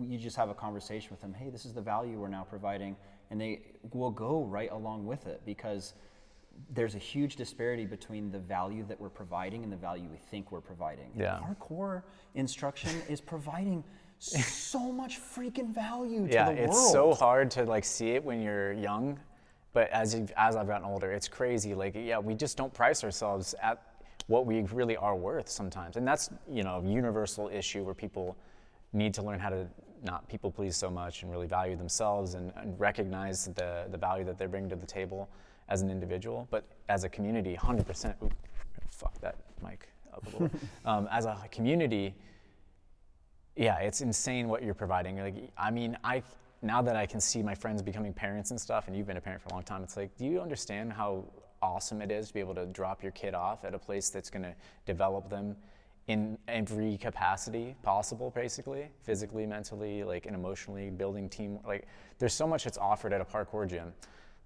S3: you just have a conversation with them, hey, this is the value we're now providing, and they will go right along with it, because there's a huge disparity between the value that we're providing and the value we think we're providing.
S1: Yeah.
S3: Parkour instruction is providing so much freaking value to
S1: Yeah,
S3: the world.
S1: it's so hard to like see it when you're young, but as I've gotten older, it's crazy. Like, yeah, we just don't price ourselves at what we really are worth sometimes, and that's, you know, a universal issue where people need to learn how to not people please so much and really value themselves and recognize the value that they're bringing to the table as an individual. But as a community, 100%, fuck that mic up a little. As a community, yeah, it's insane what you're providing. Like, I mean, now that I can see my friends becoming parents and stuff, and you've been a parent for a long time, it's like, do you understand how awesome it is to be able to drop your kid off at a place that's gonna develop them in every capacity possible, basically, physically, mentally, like, and emotionally, building team. Like, there's so much that's offered at a parkour gym,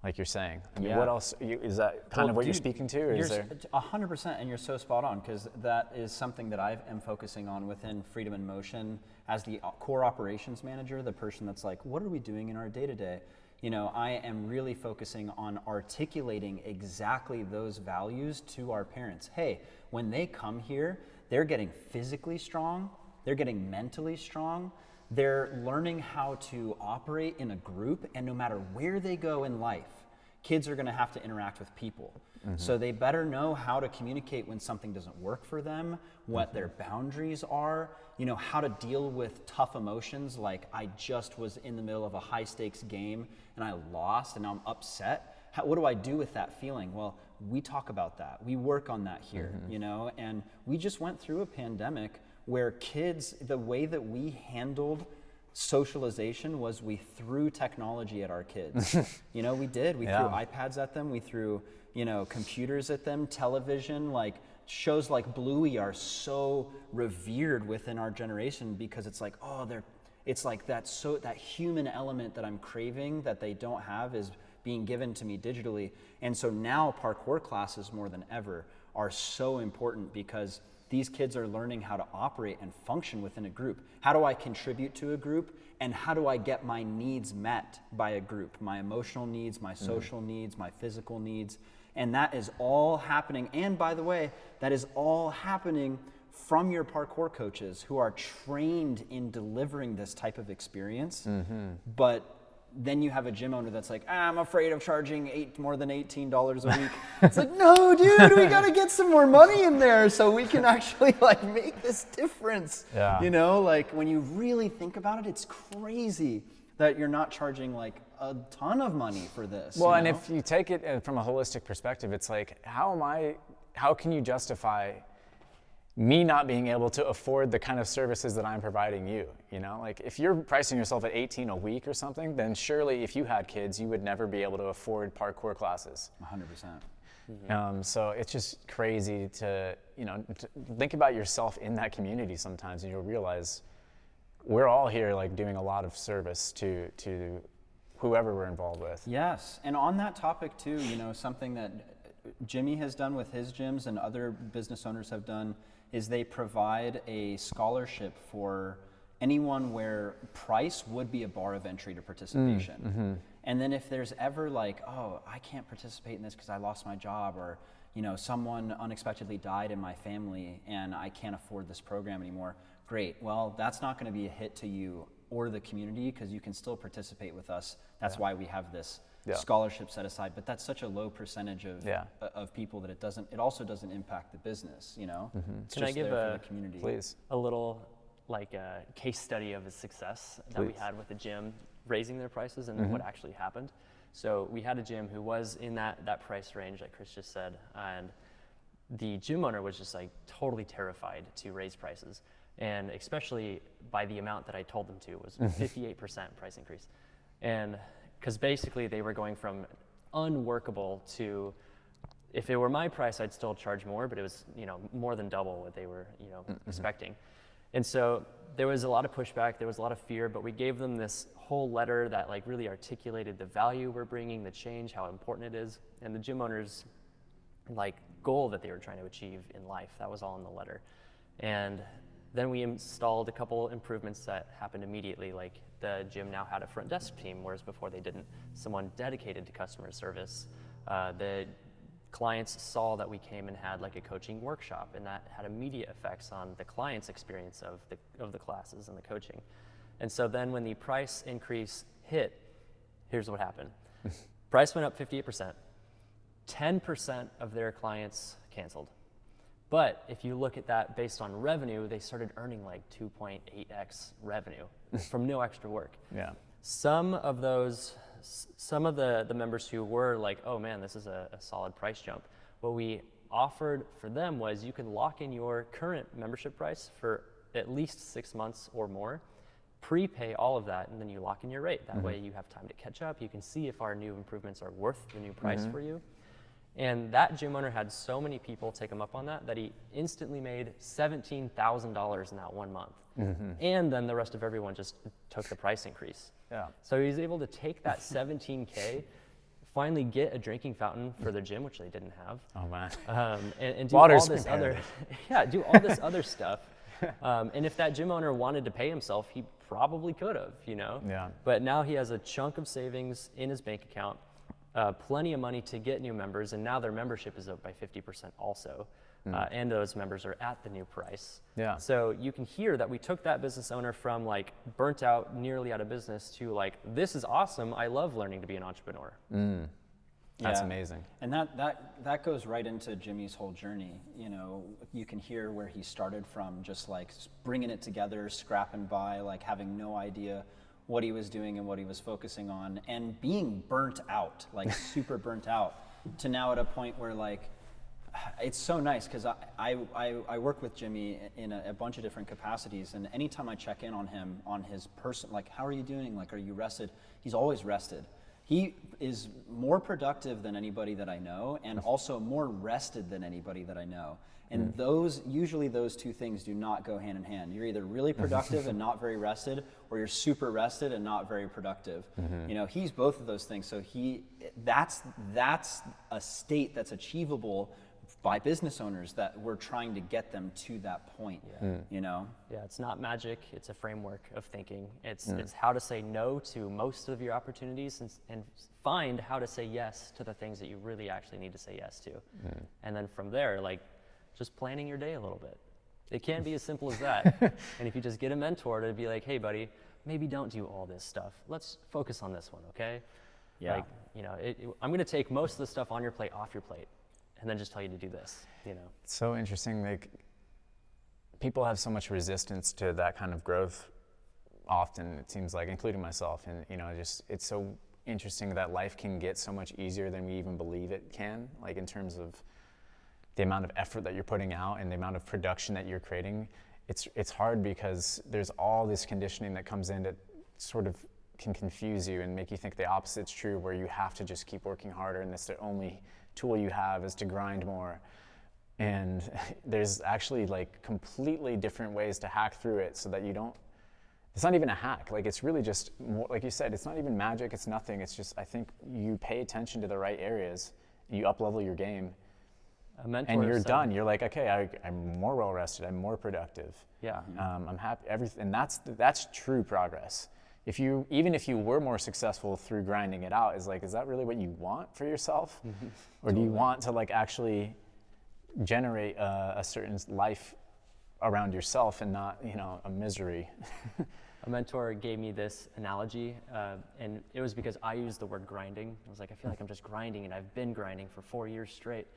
S1: like you're saying. I mean, what else, is that kind of what you're speaking to, or is there?
S3: 100%, and you're so spot on, because that is something that I am focusing on within Freedom in Motion as the core operations manager, the person that's like, what are we doing in our day-to-day? You know, I am really focusing on articulating exactly those values to our parents. Hey, when they come here, they're getting physically strong, they're getting mentally strong, they're learning how to operate in a group, and no matter where they go in life, kids are gonna have to interact with people. So they better know how to communicate when something doesn't work for them, what their boundaries are, you know, how to deal with tough emotions, like I just was in the middle of a high stakes game and I lost and now I'm upset. What do I do with that feeling? Well, we talk about that. We work on that here, you know, and we just went through a pandemic where kids, the way that we handled socialization was we threw technology at our kids. You know, we did. We threw iPads at them. We threw, you know, computers at them, television, like shows like Bluey are so revered within our generation because it's like, oh, it's like that human element that I'm craving that they don't have is being given to me digitally. And so now parkour classes more than ever are so important because these kids are learning how to operate and function within a group. How do I contribute to a group? And how do I get my needs met by a group? My emotional needs, my social needs, my physical needs. And that is all happening. And by the way, that is all happening from your parkour coaches who are trained in delivering this type of experience. But then you have a gym owner that's like, I'm afraid of charging more than $18 a week. It's like, no, dude, we gotta get some more money in there so we can actually like make this difference. Yeah. You know, like when you really think about it, it's crazy that you're not charging like a ton of money for this.
S1: Well,
S3: you
S1: and
S3: know?
S1: if you take it from a holistic perspective, it's like, how can you justify me not being able to afford the kind of services that I'm providing you, you know? Like if you're pricing yourself at $18 a week or something, then surely if you had kids, you would never be able to afford parkour classes.
S3: 100%.
S1: So it's just crazy to think about yourself in that community sometimes, and you'll realize we're all here like doing a lot of service to whoever we're involved with.
S3: Yes, and on that topic too, you know, something that Jimmy has done with his gyms and other business owners have done is they provide a scholarship for anyone where price would be a bar of entry to participation. And then if there's ever like, oh, I can't participate in this because I lost my job, or you know, someone unexpectedly died in my family and I can't afford this program anymore, great. Well, that's not going to be a hit to you or the community because you can still participate with us. That's why we have this scholarship set aside, but that's such a low percentage of people that it also doesn't impact the business, you know? It's
S2: Can I give
S3: the community.
S2: a little like a case study of a success that we had with the gym raising their prices and what actually happened? So we had a gym who was in that price range like Chris just said, and the gym owner was just like totally terrified to raise prices, and especially by the amount that I told them to. It was 58% price increase. And because basically they were going from unworkable to, if it were my price, I'd still charge more, but it was, you know, more than double what they were, you know, expecting. And so there was a lot of pushback, there was a lot of fear, but we gave them this whole letter that like really articulated the value we're bringing, the change, how important it is, and the gym owners like goal that they were trying to achieve in life. That was all in the letter. And then we installed a couple improvements that happened immediately, like the gym now had a front desk team, whereas before they didn't. Someone dedicated to customer service. The clients saw that we came and had like a coaching workshop, and that had immediate effects on the client's experience of the classes and the coaching. And so then when the price increase hit, here's what happened. Price went up 58%. 10% of their clients canceled. But if you look at that based on revenue, they started earning like 2.8x revenue from no extra work.
S1: Yeah.
S2: Some of the members who were like, oh man, this is a solid price jump, what we offered for them was you can lock in your current membership price for at least 6 months or more, prepay all of that, and then you lock in your rate. That way you have time to catch up. You can see if our new improvements are worth the new price for you. And that gym owner had so many people take him up on that he instantly made $17,000 in that 1 month. And then the rest of everyone just took the price increase.
S1: Yeah.
S2: So he was able to take that 17K, finally get a drinking fountain for their gym, which they didn't have.
S1: Oh man.
S2: And do
S1: Water's
S2: all this
S1: competitive.
S2: do all this other stuff. And if that gym owner wanted to pay himself, he probably could have, you know?
S1: Yeah.
S2: But now he has a chunk of savings in his bank account, plenty of money to get new members, and now their membership is up by 50% also. And those members are at the new price.
S1: Yeah.
S2: So you can hear that we took that business owner from like burnt out, nearly out of business to like, this is awesome. I love learning to be an entrepreneur.
S1: That's
S3: Yeah.
S1: amazing.
S3: And that goes right into Jimmy's whole journey. You know, you can hear where he started from, just like bringing it together, scrapping by, like having no idea what he was doing and what he was focusing on, and being burnt out, like super burnt out, to now at a point where like, it's so nice because I work with Jimmy in a bunch of different capacities, and anytime I check in on him, on his person, like, how are you doing? Like, are you rested? He's always rested. He is more productive than anybody that I know, and also more rested than anybody that I know. And usually those two things do not go hand in hand. You're either really productive and not very rested, or you're super rested and not very productive. You know, he's both of those things. So that's a state that's achievable by business owners, that we're trying to get them to that point. You know?
S2: Yeah, it's not magic. It's a framework of thinking. It's how to say no to most of your opportunities, and find how to say yes to the things that you really actually need to say yes to. And then from there, like, just planning your day a little bit. It can be as simple as that. And if you just get a mentor to be like, hey buddy, maybe don't do all this stuff. Let's focus on this one, okay?
S3: Yeah.
S2: Like, you know, I'm gonna take most of the stuff on your plate off your plate, and then just tell you to do this, you know?
S1: It's so interesting, like, people have so much resistance to that kind of growth often, it seems like, including myself. And, you know, just, it's so interesting that life can get so much easier than we even believe it can, like in terms of the amount of effort that you're putting out and the amount of production that you're creating. It's hard because there's all this conditioning that comes in that sort of can confuse you and make you think the opposite's true, where you have to just keep working harder and that's the only tool you have is to grind more. And there's actually like completely different ways to hack through it so that you don't, it's not even a hack. Like, it's really just more, like you said, it's not even magic, it's nothing. It's just, I think you pay attention to the right areas, you up-level your game, and you're done. You're like, okay, I'm more well-rested, I'm more productive.
S2: Yeah.
S1: I'm happy, everything, and that's true progress. Even if you were more successful through grinding it out, is that really what you want for yourself? Or do you want to like actually generate a certain life around yourself and not, you know, a misery?
S2: A mentor gave me this analogy, and it was because I used the word grinding. I was like, I feel like I'm just grinding, and I've been grinding for 4 years straight.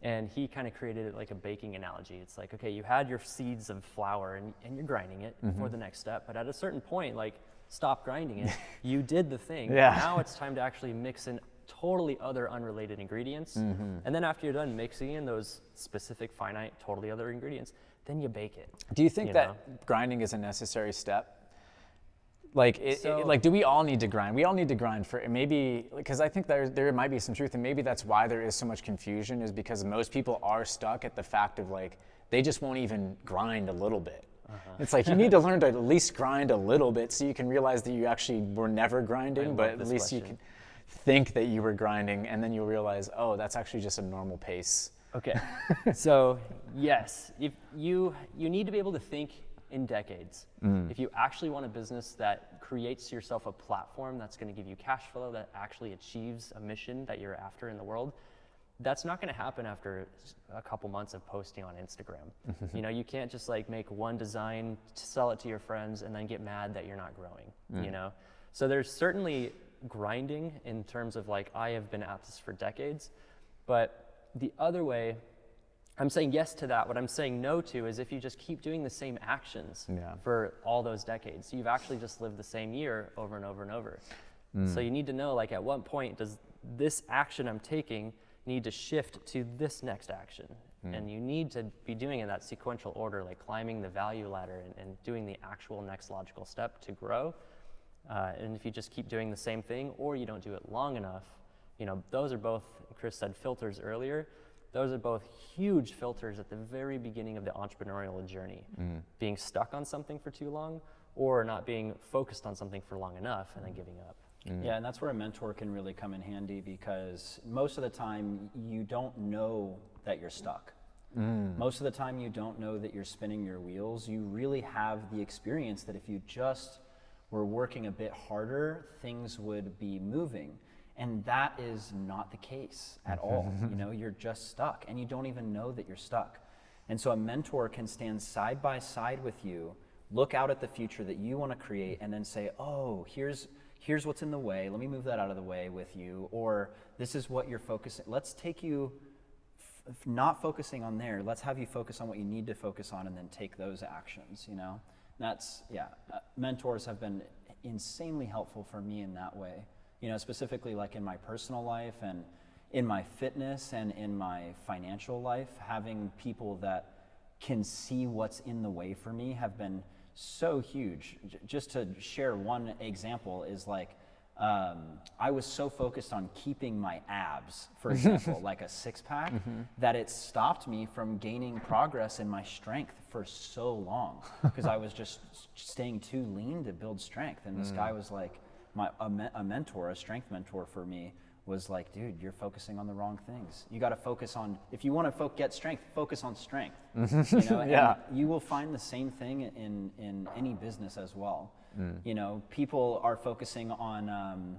S2: And he kind of created it like a baking analogy. It's like, okay, you had your seeds of flour and you're grinding it for the next step, but at a certain point, like, stop grinding it. You did the thing.
S1: Yeah.
S2: Now it's time to actually mix in totally other unrelated ingredients. And then after you're done mixing in those specific, finite, totally other ingredients, then you bake it.
S1: Do you think that grinding is a necessary step? Like, like, do we all need to grind? We all need to grind for maybe, because I think there might be some truth, and maybe that's why there is so much confusion, is because most people are stuck at the fact of like, they just won't even grind a little bit. It's like you need to learn to at least grind a little bit so you can realize that you actually were never grinding, but at least you can think that you were grinding, and then you'll realize, oh, that's actually just a normal pace.
S2: Okay, so yes, if you need to be able to think in decades. If you actually want a business that creates yourself a platform that's going to give you cash flow, that actually achieves a mission that you're after in the world, that's not going to happen after a couple months of posting on Instagram. You know, you can't just like make one design, sell it to your friends, and then get mad that you're not growing, you know? So there's certainly grinding in terms of like, I have been at this for decades, but the other way, I'm saying yes to that. What I'm saying no to is if you just keep doing the same actions for all those decades, you've actually just lived the same year over and over and over. So you need to know, like, at what point does this action I'm taking need to shift to this next action? And you need to be doing in that sequential order, like climbing the value ladder and doing the actual next logical step to grow. And if you just keep doing the same thing, or you don't do it long enough, you know, those are both, Chris said filters earlier, those are both huge filters at the very beginning of the entrepreneurial journey. Being stuck on something for too long, or not being focused on something for long enough and then giving up.
S3: Yeah, and that's where a mentor can really come in handy, because most of the time you don't know that you're stuck. Most of the time you don't know that you're spinning your wheels. You really have the experience that if you just were working a bit harder, things would be moving. And that is not the case at all. You know, you're just stuck and you don't even know that you're stuck. And so a mentor can stand side by side with you, look out at the future that you want to create, and then say, oh, here's what's in the way. Let me move that out of the way with you. Or this is what you're focusing. Let's take you not focusing on there. Let's have you focus on what you need to focus on and then take those actions, you know? That's, mentors have been insanely helpful for me in that way. You know, specifically like in my personal life and in my fitness and in my financial life, having people that can see what's in the way for me have been so huge. Just to share one example is like, I was so focused on keeping my abs, for example, like a six-pack, that it stopped me from gaining progress in my strength for so long, because I was just staying too lean to build strength. And this guy was like, a mentor, a strength mentor for me, was like, dude, you're focusing on the wrong things. You got to focus on, if you want to get strength, focus on strength. You know, and you will find the same thing in any business as well. You know, people are focusing on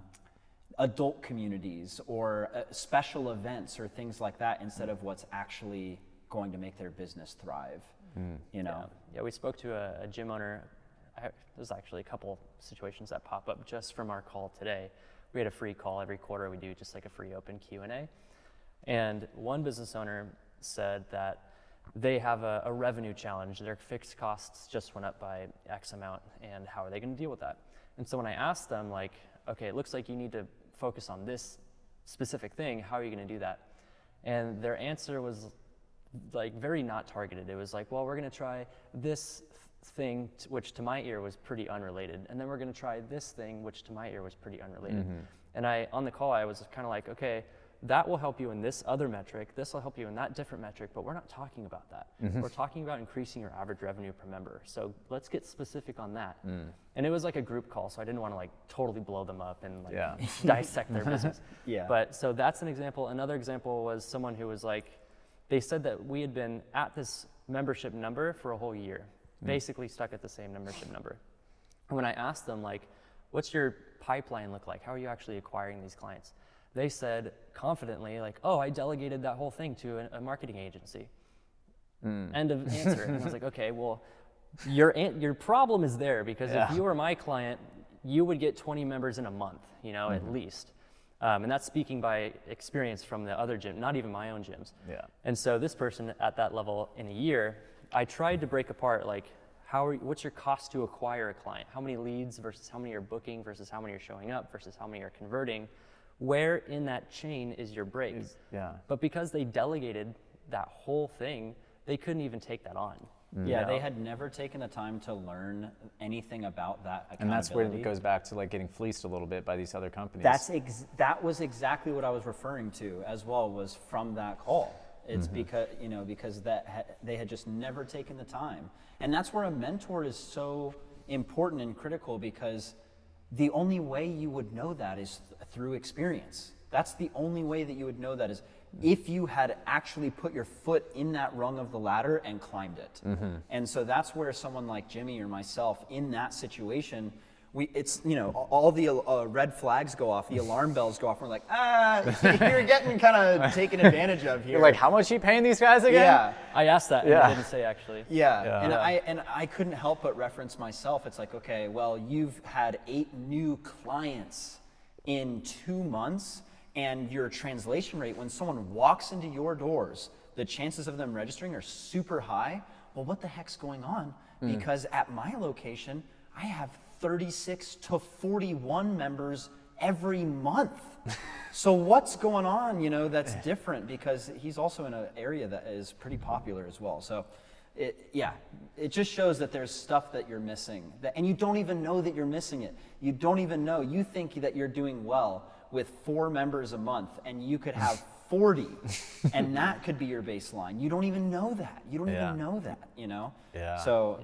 S3: adult communities or special events or things like that instead of what's actually going to make their business thrive. You know?
S2: Yeah, we spoke to a gym owner. There's actually a couple situations that pop up just from our call today. We had a free call every quarter. We do just like a free open Q&A. And one business owner said that they have a revenue challenge. Their fixed costs just went up by X amount, and how are they going to deal with that? And so when I asked them, like, okay, it looks like you need to focus on this specific thing. How are you going to do that? And their answer was like very not targeted. It was like, well, we're going to try this thing, which to my ear was pretty unrelated. And then we're going to try this thing, which to my ear was pretty unrelated. And on the call, I was kind of like, okay, that will help you in this other metric. This will help you in that different metric, but we're not talking about that. We're talking about increasing your average revenue per member. So let's get specific on that. And it was like a group call, so I didn't want to like totally blow them up and like dissect their business. But so that's an example. Another example was someone who was like, they said that we had been at this membership number for a whole year, basically stuck at the same membership number. And when I asked them, like, what's your pipeline look like? How are you actually acquiring these clients? They said confidently, like, oh, I delegated that whole thing to a marketing agency. End of answer. And I was like, okay, well, your problem is there, because if you were my client, you would get 20 members in a month, you know, at least. And that's speaking by experience from the other gym, not even my own gyms. And so this person at that level in a year, I tried to break apart, like, what's your cost to acquire a client? How many leads versus how many are booking versus how many are showing up versus how many are converting? Where in that chain is your break? But because they delegated that whole thing, they couldn't even take that on.
S3: Yeah, they had never taken the time to learn anything about that accountability.
S1: And that's where it goes back to like getting fleeced a little bit by these other companies.
S3: That was exactly what I was referring to as well, was from that call. It's because, they had just never taken the time. And that's where a mentor is so important and critical, because the only way you would know that is through experience. That's the only way that you would know that, is if you had actually put your foot in that rung of the ladder and climbed it. And so that's where someone like Jimmy or myself in that situation, all the red flags go off, the alarm bells go off. We're like, you're getting kind of taken advantage of here.
S1: You're like, how much are you paying these guys again?
S3: Yeah.
S2: I asked that and they didn't say actually.
S3: Yeah. And I couldn't help but reference myself. It's like, okay, well, you've had 8 new clients in 2 months, and your translation rate, when someone walks into your doors, the chances of them registering are super high. Well, what the heck's going on? Because at my location, I have 36 to 41 members every month. So what's going on, that's different, because he's also in an area that is pretty popular as well. So it just shows that there's stuff that you're missing, and you don't even know that you're missing it. You don't even know. You think that you're doing well with 4 members a month, and you could have 40, and that could be your baseline. You don't even know that. You don't even know that,
S1: Yeah.
S3: So,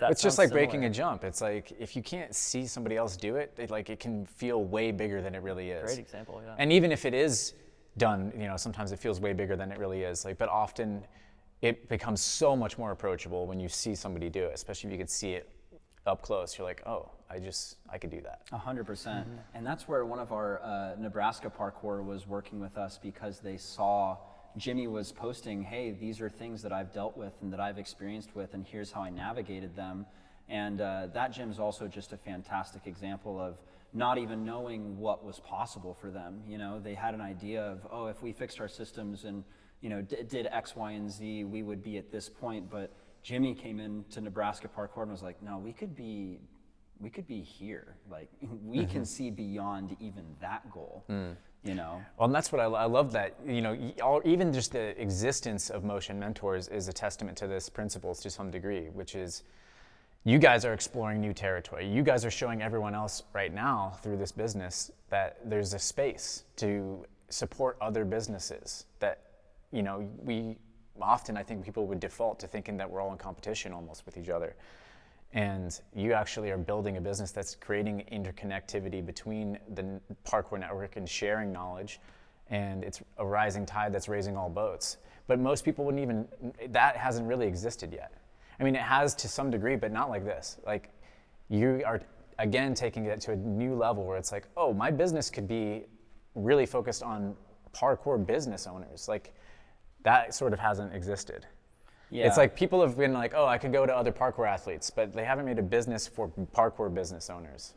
S1: It's just like breaking a jump. It's like, if you can't see somebody else do it, it can feel way bigger than it really is.
S2: Great example, yeah.
S1: And even if it is done, sometimes it feels way bigger than it really is. But often it becomes so much more approachable when you see somebody do it, especially if you could see it up close. You're like, oh, I could do that.
S3: 100%. And that's where one of our Nebraska parkour was working with us, because they saw Jimmy was posting, hey, these are things that I've dealt with and that I've experienced with, and here's how I navigated them. And that gym is also just a fantastic example of not even knowing what was possible for them. They had an idea of, oh, if we fixed our systems and did X, Y, and Z, we would be at this point. But Jimmy came into Nebraska parkour and was like, no, we could be here. Like, we can see beyond even that goal. Well,
S1: and that's what I love, that, even just the existence of motion mentors is a testament to this principle to some degree, which is, you guys are exploring new territory. You guys are showing everyone else right now through this business that there's a space to support other businesses, that, we often, I think people would default to thinking that we're all in competition almost with each other. And you actually are building a business that's creating interconnectivity between the parkour network and sharing knowledge. And it's a rising tide that's raising all boats. But most people that hasn't really existed yet. I mean, it has to some degree, but not like this. Like, you are, again, taking it to a new level where it's like, oh, my business could be really focused on parkour business owners. Like, that sort of hasn't existed. Yeah. It's like people have been like, oh, I could go to other parkour athletes, but they haven't made a business for parkour business owners.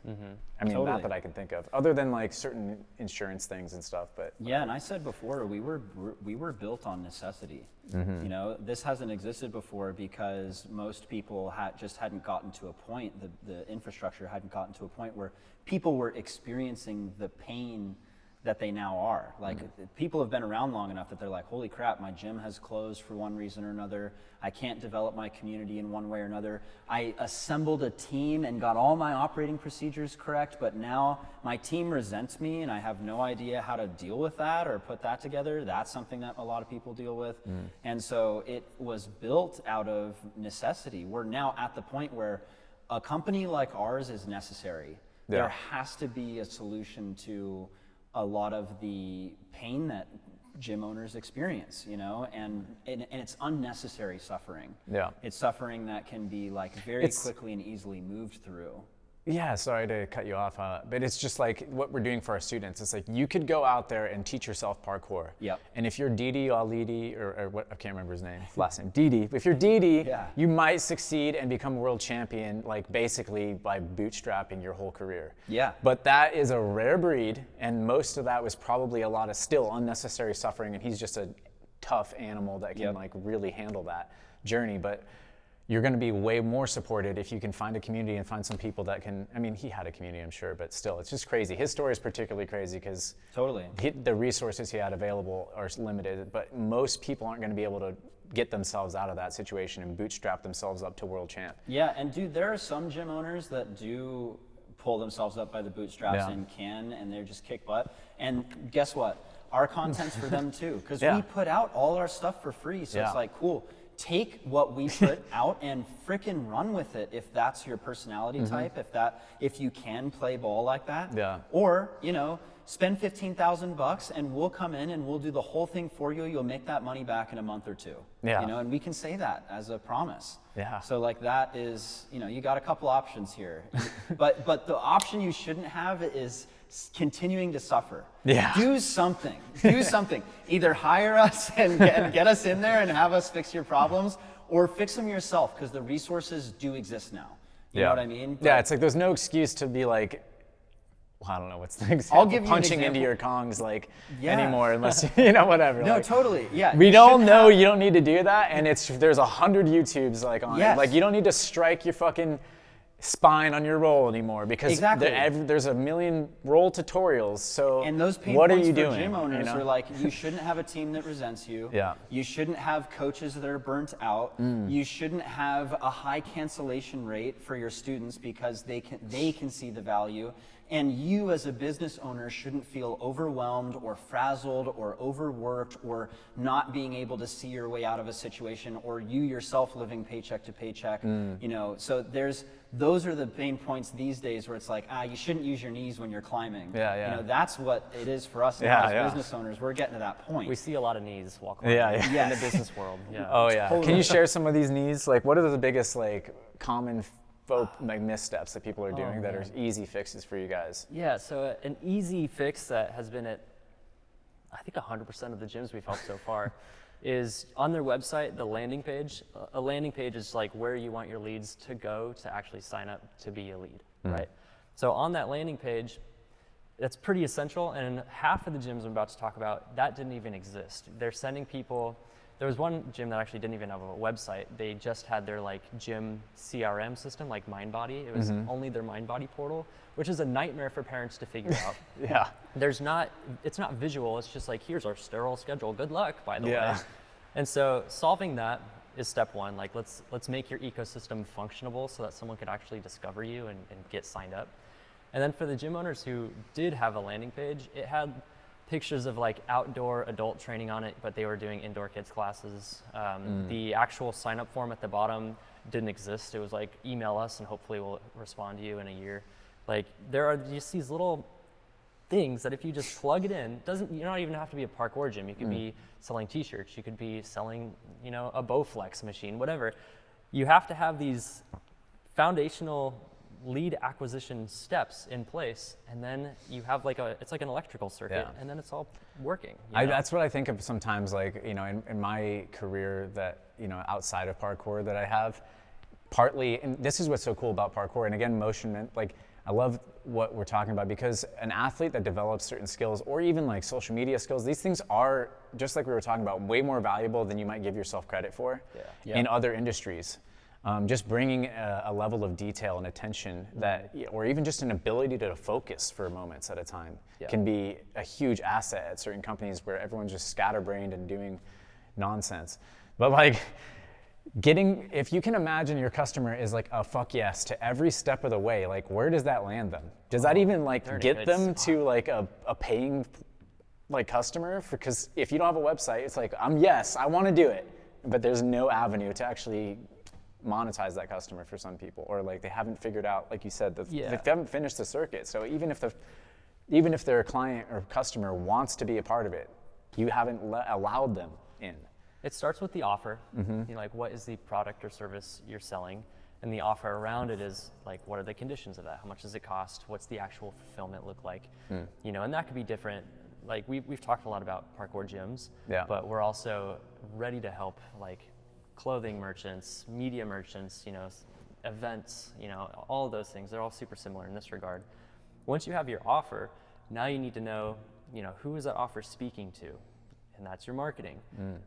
S1: I mean, not that I can think of, other than like certain insurance things and stuff. But
S3: yeah, and I said before, we were built on necessity. This hasn't existed before because most people just hadn't gotten to a point. The infrastructure hadn't gotten to a point where people were experiencing the pain that they now are. Like, people have been around long enough that they're like, holy crap, my gym has closed for one reason or another. I can't develop my community in one way or another. I assembled a team and got all my operating procedures correct, but now my team resents me and I have no idea how to deal with that or put that together. That's something that a lot of people deal with. And so it was built out of necessity. We're now at the point where a company like ours is necessary. There has to be a solution to a lot of the pain that gym owners experience, and it's unnecessary suffering. Yeah. It's suffering that can be like very quickly and easily moved through.
S1: Yeah, sorry to cut you off, but it's just like what we're doing for our students. It's like, you could go out there and teach yourself parkour. Yep. And if you're Didi Alidi, or what, I can't remember his name, last name, Didi. If you're Didi, you might succeed and become a world champion, like basically by bootstrapping your whole career. Yeah. But that is a rare breed, and most of that was probably a lot of still unnecessary suffering, and he's just a tough animal that can like really handle that journey. But you're going to be way more supported if you can find a community and find some people that can, I mean, he had a community, I'm sure, but still, it's just crazy. His story is particularly crazy because the resources he had available are limited, but most people aren't going to be able to get themselves out of that situation and bootstrap themselves up to world champ.
S3: Yeah, and dude, there are some gym owners that do pull themselves up by the bootstraps and they're just kick butt. And guess what? our content's for them too, because
S4: Yeah.
S3: we put out all our stuff for free. So
S4: Yeah.
S3: it's like, cool, take what we put out and frickin' run with it if that's your personality type, if you can play ball like that.
S4: Yeah.
S3: Or, you know, spend $15,000 and we'll come in and we'll do the whole thing for you. You'll make that money back in a month or two.
S4: Yeah.
S3: You know, and we can say that as a promise.
S4: Yeah.
S3: So like that is, you know, you got a couple options here. but the option you shouldn't have is continuing to suffer.
S4: Yeah.
S3: Do something. Do something. Either hire us and get us in there and have us fix your problems, or fix them yourself, because the resources do exist now. You know what I mean?
S4: Yeah,
S3: But-
S4: it's like there's no excuse to be like, well, I don't know what's the example.
S3: I'll give you an
S4: punching into
S3: example.
S4: your Kongs like
S3: Yeah.
S4: anymore, unless you know whatever.
S3: No,
S4: like,
S3: totally. Yeah.
S4: We
S3: you
S4: don't
S3: should
S4: know
S3: have-
S4: you don't need to do that, and there's 100 YouTubes like on
S3: Yes.
S4: it. Like you don't need to strike your fucking spine on your roll anymore, because
S3: Exactly.
S4: there's a million roll tutorials. So
S3: And those pain
S4: what are
S3: points
S4: you
S3: for
S4: doing?
S3: gym owners
S4: you know?
S3: are like, you shouldn't have a team that resents you.
S4: Yeah.
S3: You shouldn't have coaches that are burnt out. You shouldn't have a high cancellation rate for your students because they can see the value. And you as a business owner shouldn't feel overwhelmed or frazzled or overworked or not being able to see your way out of a situation, or you yourself living paycheck to paycheck. You know, so those are the pain points these days where it's like, you shouldn't use your knees when you're climbing.
S4: Yeah, yeah.
S3: You know, that's what it is for us now
S4: Yeah,
S3: as
S4: yeah.
S3: business owners. We're getting to that point.
S2: We see a lot of knees walk around
S4: Yeah, yeah.
S2: in the
S3: Yes.
S2: business world. Yeah.
S4: Oh yeah.
S3: Totally.
S4: Can you share some of these needs? Like, what are the biggest like common like missteps that people are doing that are easy fixes for you guys?
S2: Yeah, so an easy fix that has been at, I think 100% of the gyms we've helped so far, is on their website, the landing page. A landing page is like where you want your leads to go to actually sign up to be a lead, right? So on that landing page, that's pretty essential, and half of the gyms I'm about to talk about, that didn't even exist. They're sending people. There was one gym that actually didn't even have a website. They just had their like gym CRM system, like MindBody. It was only their MindBody portal, which is a nightmare for parents to figure out.
S4: Yeah.
S2: It's not visual. It's just like, here's our sterile schedule. Good luck, by the
S4: Yeah.
S2: way. And so solving that is step one. Like let's make your ecosystem functionable so that someone could actually discover you and get signed up. And then for the gym owners who did have a landing page, it had pictures of like outdoor adult training on it, but they were doing indoor kids classes. The actual sign up form at the bottom didn't exist. It was like, email us and hopefully we'll respond to you in a year. Like there are just these little things that if you just plug it in, you don't even have to be a parkour gym. You could be selling t-shirts. You could be selling, you know, a Bowflex machine, whatever. You have to have these foundational lead acquisition steps in place, and then you have like it's like an electrical circuit,
S4: Yeah.
S2: and then it's all working. You know?
S4: That's what I think of sometimes, like, you know, in my career that, you know, outside of parkour that I have, partly, and this is what's so cool about parkour, and again, motion, like, I love what we're talking about, because an athlete that develops certain skills, or even like social media skills, these things are, just like we were talking about, way more valuable than you might give yourself credit for in other industries. Just bringing a level of detail and attention that, or even just an ability to focus for moments at a time can be a huge asset at certain companies where everyone's just scatterbrained and doing nonsense. But like if you can imagine your customer is like a fuck yes to every step of the way, like where does that land them? Does that even like get them to like a paying like customer? Because if you don't have a website, it's like, yes, I want to do it, but there's no avenue to actually monetize that customer for some people, or like they haven't figured out, like you said, they haven't finished the circuit. So even if their client or customer wants to be a part of it, you haven't allowed them in.
S2: It starts with the offer. You know, like what is the product or service you're selling, and the offer around it is like, what are the conditions of that? How much does it cost? What's the actual fulfillment look like? You know, and that could be different. Like we've talked a lot about parkour gyms, but we're also ready to help like clothing merchants, media merchants, you know, events, you know, all of those things. They're all super similar in this regard. Once you have your offer, now you need to know, you know, who is that offer speaking to? And that's your marketing.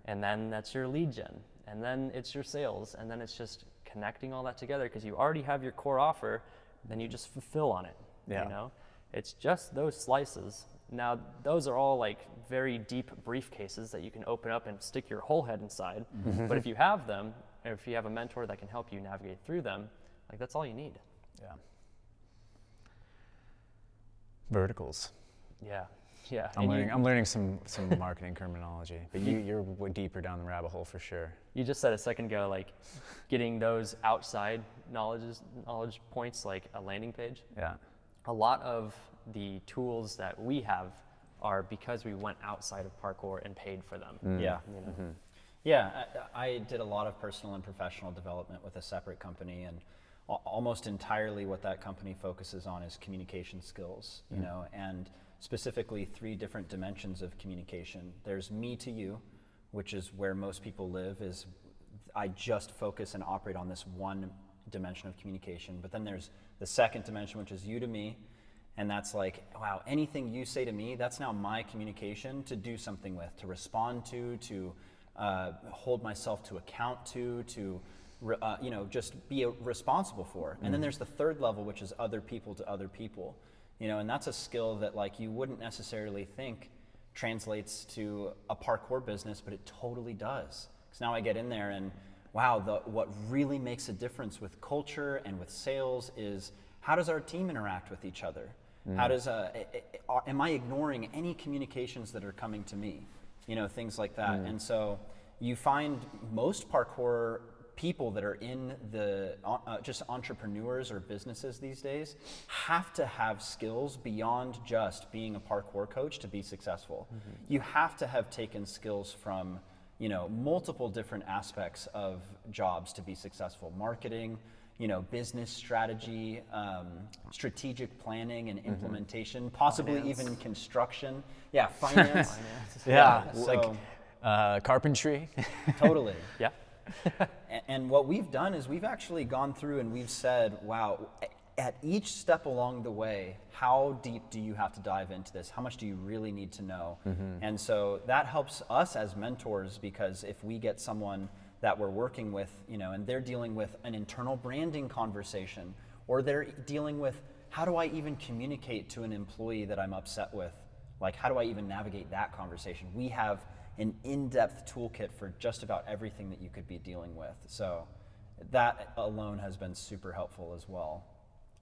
S2: And then that's your lead gen. And then it's your sales. And then it's just connecting all that together, because you already have your core offer, then you just fulfill on it. You know, it's just those slices. Now, those are all like very deep briefcases that you can open up and stick your whole head inside. But if you have them, or if you have a mentor that can help you navigate through them, like that's all you need.
S4: Yeah. Verticals.
S2: Yeah. Yeah.
S4: I'm learning some marketing terminology, but you're way deeper down the rabbit hole for sure.
S2: You just said a second ago, like getting those outside knowledge points, like a landing page.
S4: Yeah.
S2: A lot of the tools that we have are because we went outside of parkour and paid for them.
S3: Yeah.
S2: You know?
S3: Yeah, I did a lot of personal and professional development with a separate company, and almost entirely what that company focuses on is communication skills, you know, and specifically 3 different dimensions of communication. There's me to you, which is where most people live, is I just focus and operate on this one dimension of communication. But then there's the second dimension, which is you to me, and that's like, wow, anything you say to me, that's now my communication to do something with, to respond to hold myself to account to you know, just be responsible for. And then there's the third level, which is other people to other people, you know, and that's a skill that like you wouldn't necessarily think translates to a parkour business, but it totally does. Because now I get in there and wow, what really makes a difference with culture and with sales is how does our team interact with each other? How does, am I ignoring any communications that are coming to me? You know, things like that. And so you find most parkour people that are in the just entrepreneurs or businesses these days have to have skills beyond just being a parkour coach to be successful. You have to have taken skills from, you know, multiple different aspects of jobs to be successful. Marketing, you know, business strategy, strategic planning and implementation, possibly even construction. Yeah, finance.
S4: Yeah,
S3: so,
S4: like carpentry.
S3: Totally.
S2: Yeah.
S3: And what we've done is we've actually gone through and we've said, wow, at each step along the way, how deep do you have to dive into this? How much do you really need to know? And so that helps us as mentors, because if we get someone that we're working with, you know, and they're dealing with an internal branding conversation, or they're dealing with, how do I even communicate to an employee that I'm upset with? Like, how do I even navigate that conversation? We have an in-depth toolkit for just about everything that you could be dealing with. So that alone has been super helpful as well.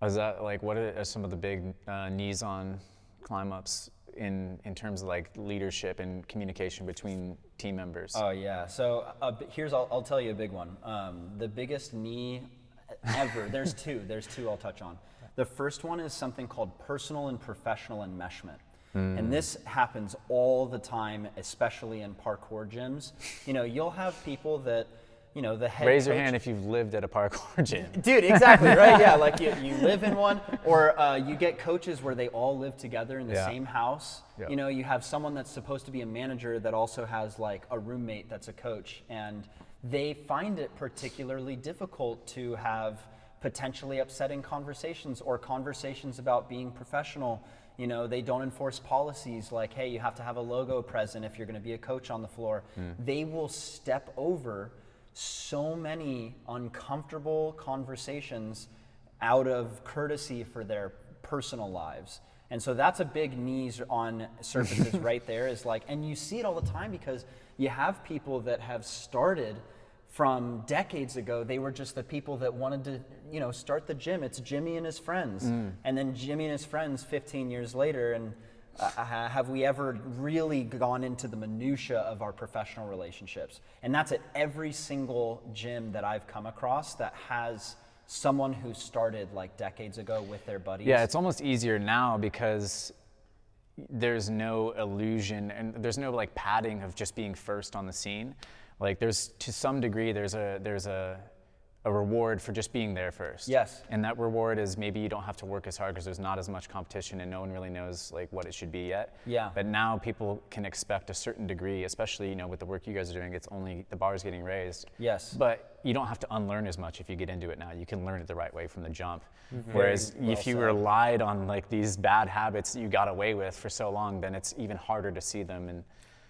S4: Is that like, what are some of the big knees on climb ups in terms of like leadership and communication between team members?
S3: Oh yeah, so I'll tell you a big one. The biggest knee ever, there's two I'll touch on. The first one is something called personal and professional enmeshment. And this happens all the time, especially in parkour gyms. You know, you'll have people that, you know, the head
S4: Raise
S3: coach,
S4: your hand if you've lived at a parkour gym.
S3: Dude, exactly, right? Yeah, like you live in one, or you get coaches where they all live together in the same house.
S4: Yeah.
S3: You know, you have someone that's supposed to be a manager that also has like a roommate that's a coach, and they find it particularly difficult to have potentially upsetting conversations or conversations about being professional. You know, they don't enforce policies like, hey, you have to have a logo present if you're going to be a coach on the floor. They will step over so many uncomfortable conversations out of courtesy for their personal lives. And so that's a big knees on surfaces right there, is like, and you see it all the time because you have people that have started from decades ago. They were just the people that wanted to, you know, start the gym. It's Jimmy and his friends. And then Jimmy and his friends 15 years later, and have we ever really gone into the minutia of our professional relationships? And that's at every single gym that I've come across that has someone who started like decades ago with their buddies.
S4: Yeah, it's almost easier now because there's no illusion and there's no like padding of just being first on the scene. Like there's, to some degree, there's a reward for just being there first.
S3: Yes.
S4: And that reward is maybe you don't have to work as hard because there's not as much competition and no one really knows like what it should be yet.
S3: Yeah.
S4: But now people can expect a certain degree, especially, you know, with the work you guys are doing, it's only, the bar is getting raised.
S3: Yes.
S4: But you don't have to unlearn as much if you get into it now. You can learn it the right way from the jump. Whereas if you relied on like these bad habits that you got away with for so long, then it's even harder to see them. And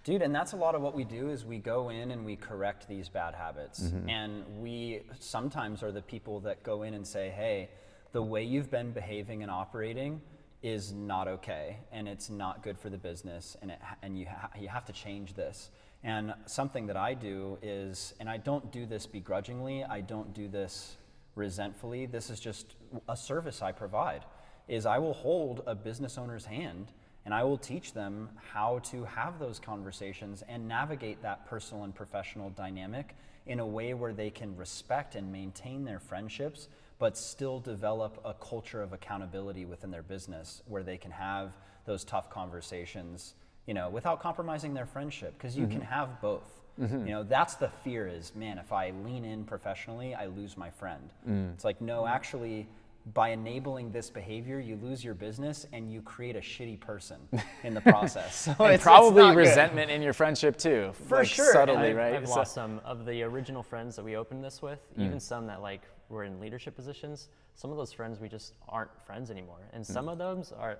S3: dude, and that's a lot of what we do is we go in and we correct these bad habits. And we sometimes are the people that go in and say, hey, the way you've been behaving and operating is not okay, and it's not good for the business, and you have to change this. And something that I do is, and I don't do this begrudgingly, I don't do this resentfully, this is just a service I provide, is I will hold a business owner's hand and I will teach them how to have those conversations and navigate that personal and professional dynamic in a way where they can respect and maintain their friendships, but still develop a culture of accountability within their business where they can have those tough conversations, you know, without compromising their friendship, because you can have both. You know, that's the fear is, man, if I lean in professionally, I lose my friend. It's like, no, actually, by enabling this behavior, you lose your business and you create a shitty person in the process. So
S4: and probably resentment in your friendship too.
S3: For sure.
S4: Subtly,
S2: And
S4: right?
S2: I've lost some of the original friends that we opened this with, even some that like were in leadership positions. Some of those friends, we just aren't friends anymore. And some of those are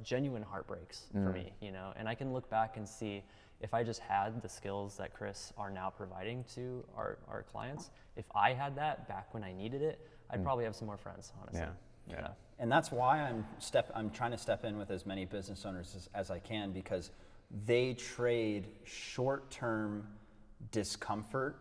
S2: genuine heartbreaks for me, you know, and I can look back and see if I just had the skills that Chris are now providing to our clients, if I had that back when I needed it, I'd probably have some more friends, honestly.
S4: Yeah.
S2: You know?
S3: And that's why I'm trying to step in with as many business owners as I can, because they trade short-term discomfort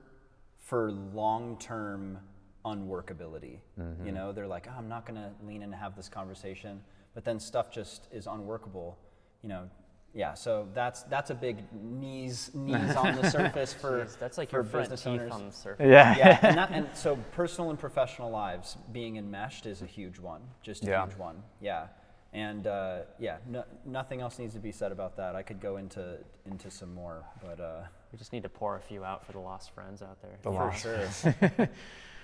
S3: for long-term unworkability. You know, they're like, oh, I'm not going to lean in and have this conversation, but then stuff just is unworkable, you know. Yeah, so that's a big knees on the surface for
S2: Jeez, that's like
S3: for
S2: your front
S3: business
S2: teeth
S3: owners.
S2: on the surface.
S3: Yeah, and so personal and professional lives being enmeshed is a huge one, just a huge one. Yeah, and nothing else needs to be said about that. I could go into some more, but
S2: We just need to pour a few out for the lost friends out there.
S3: for sure.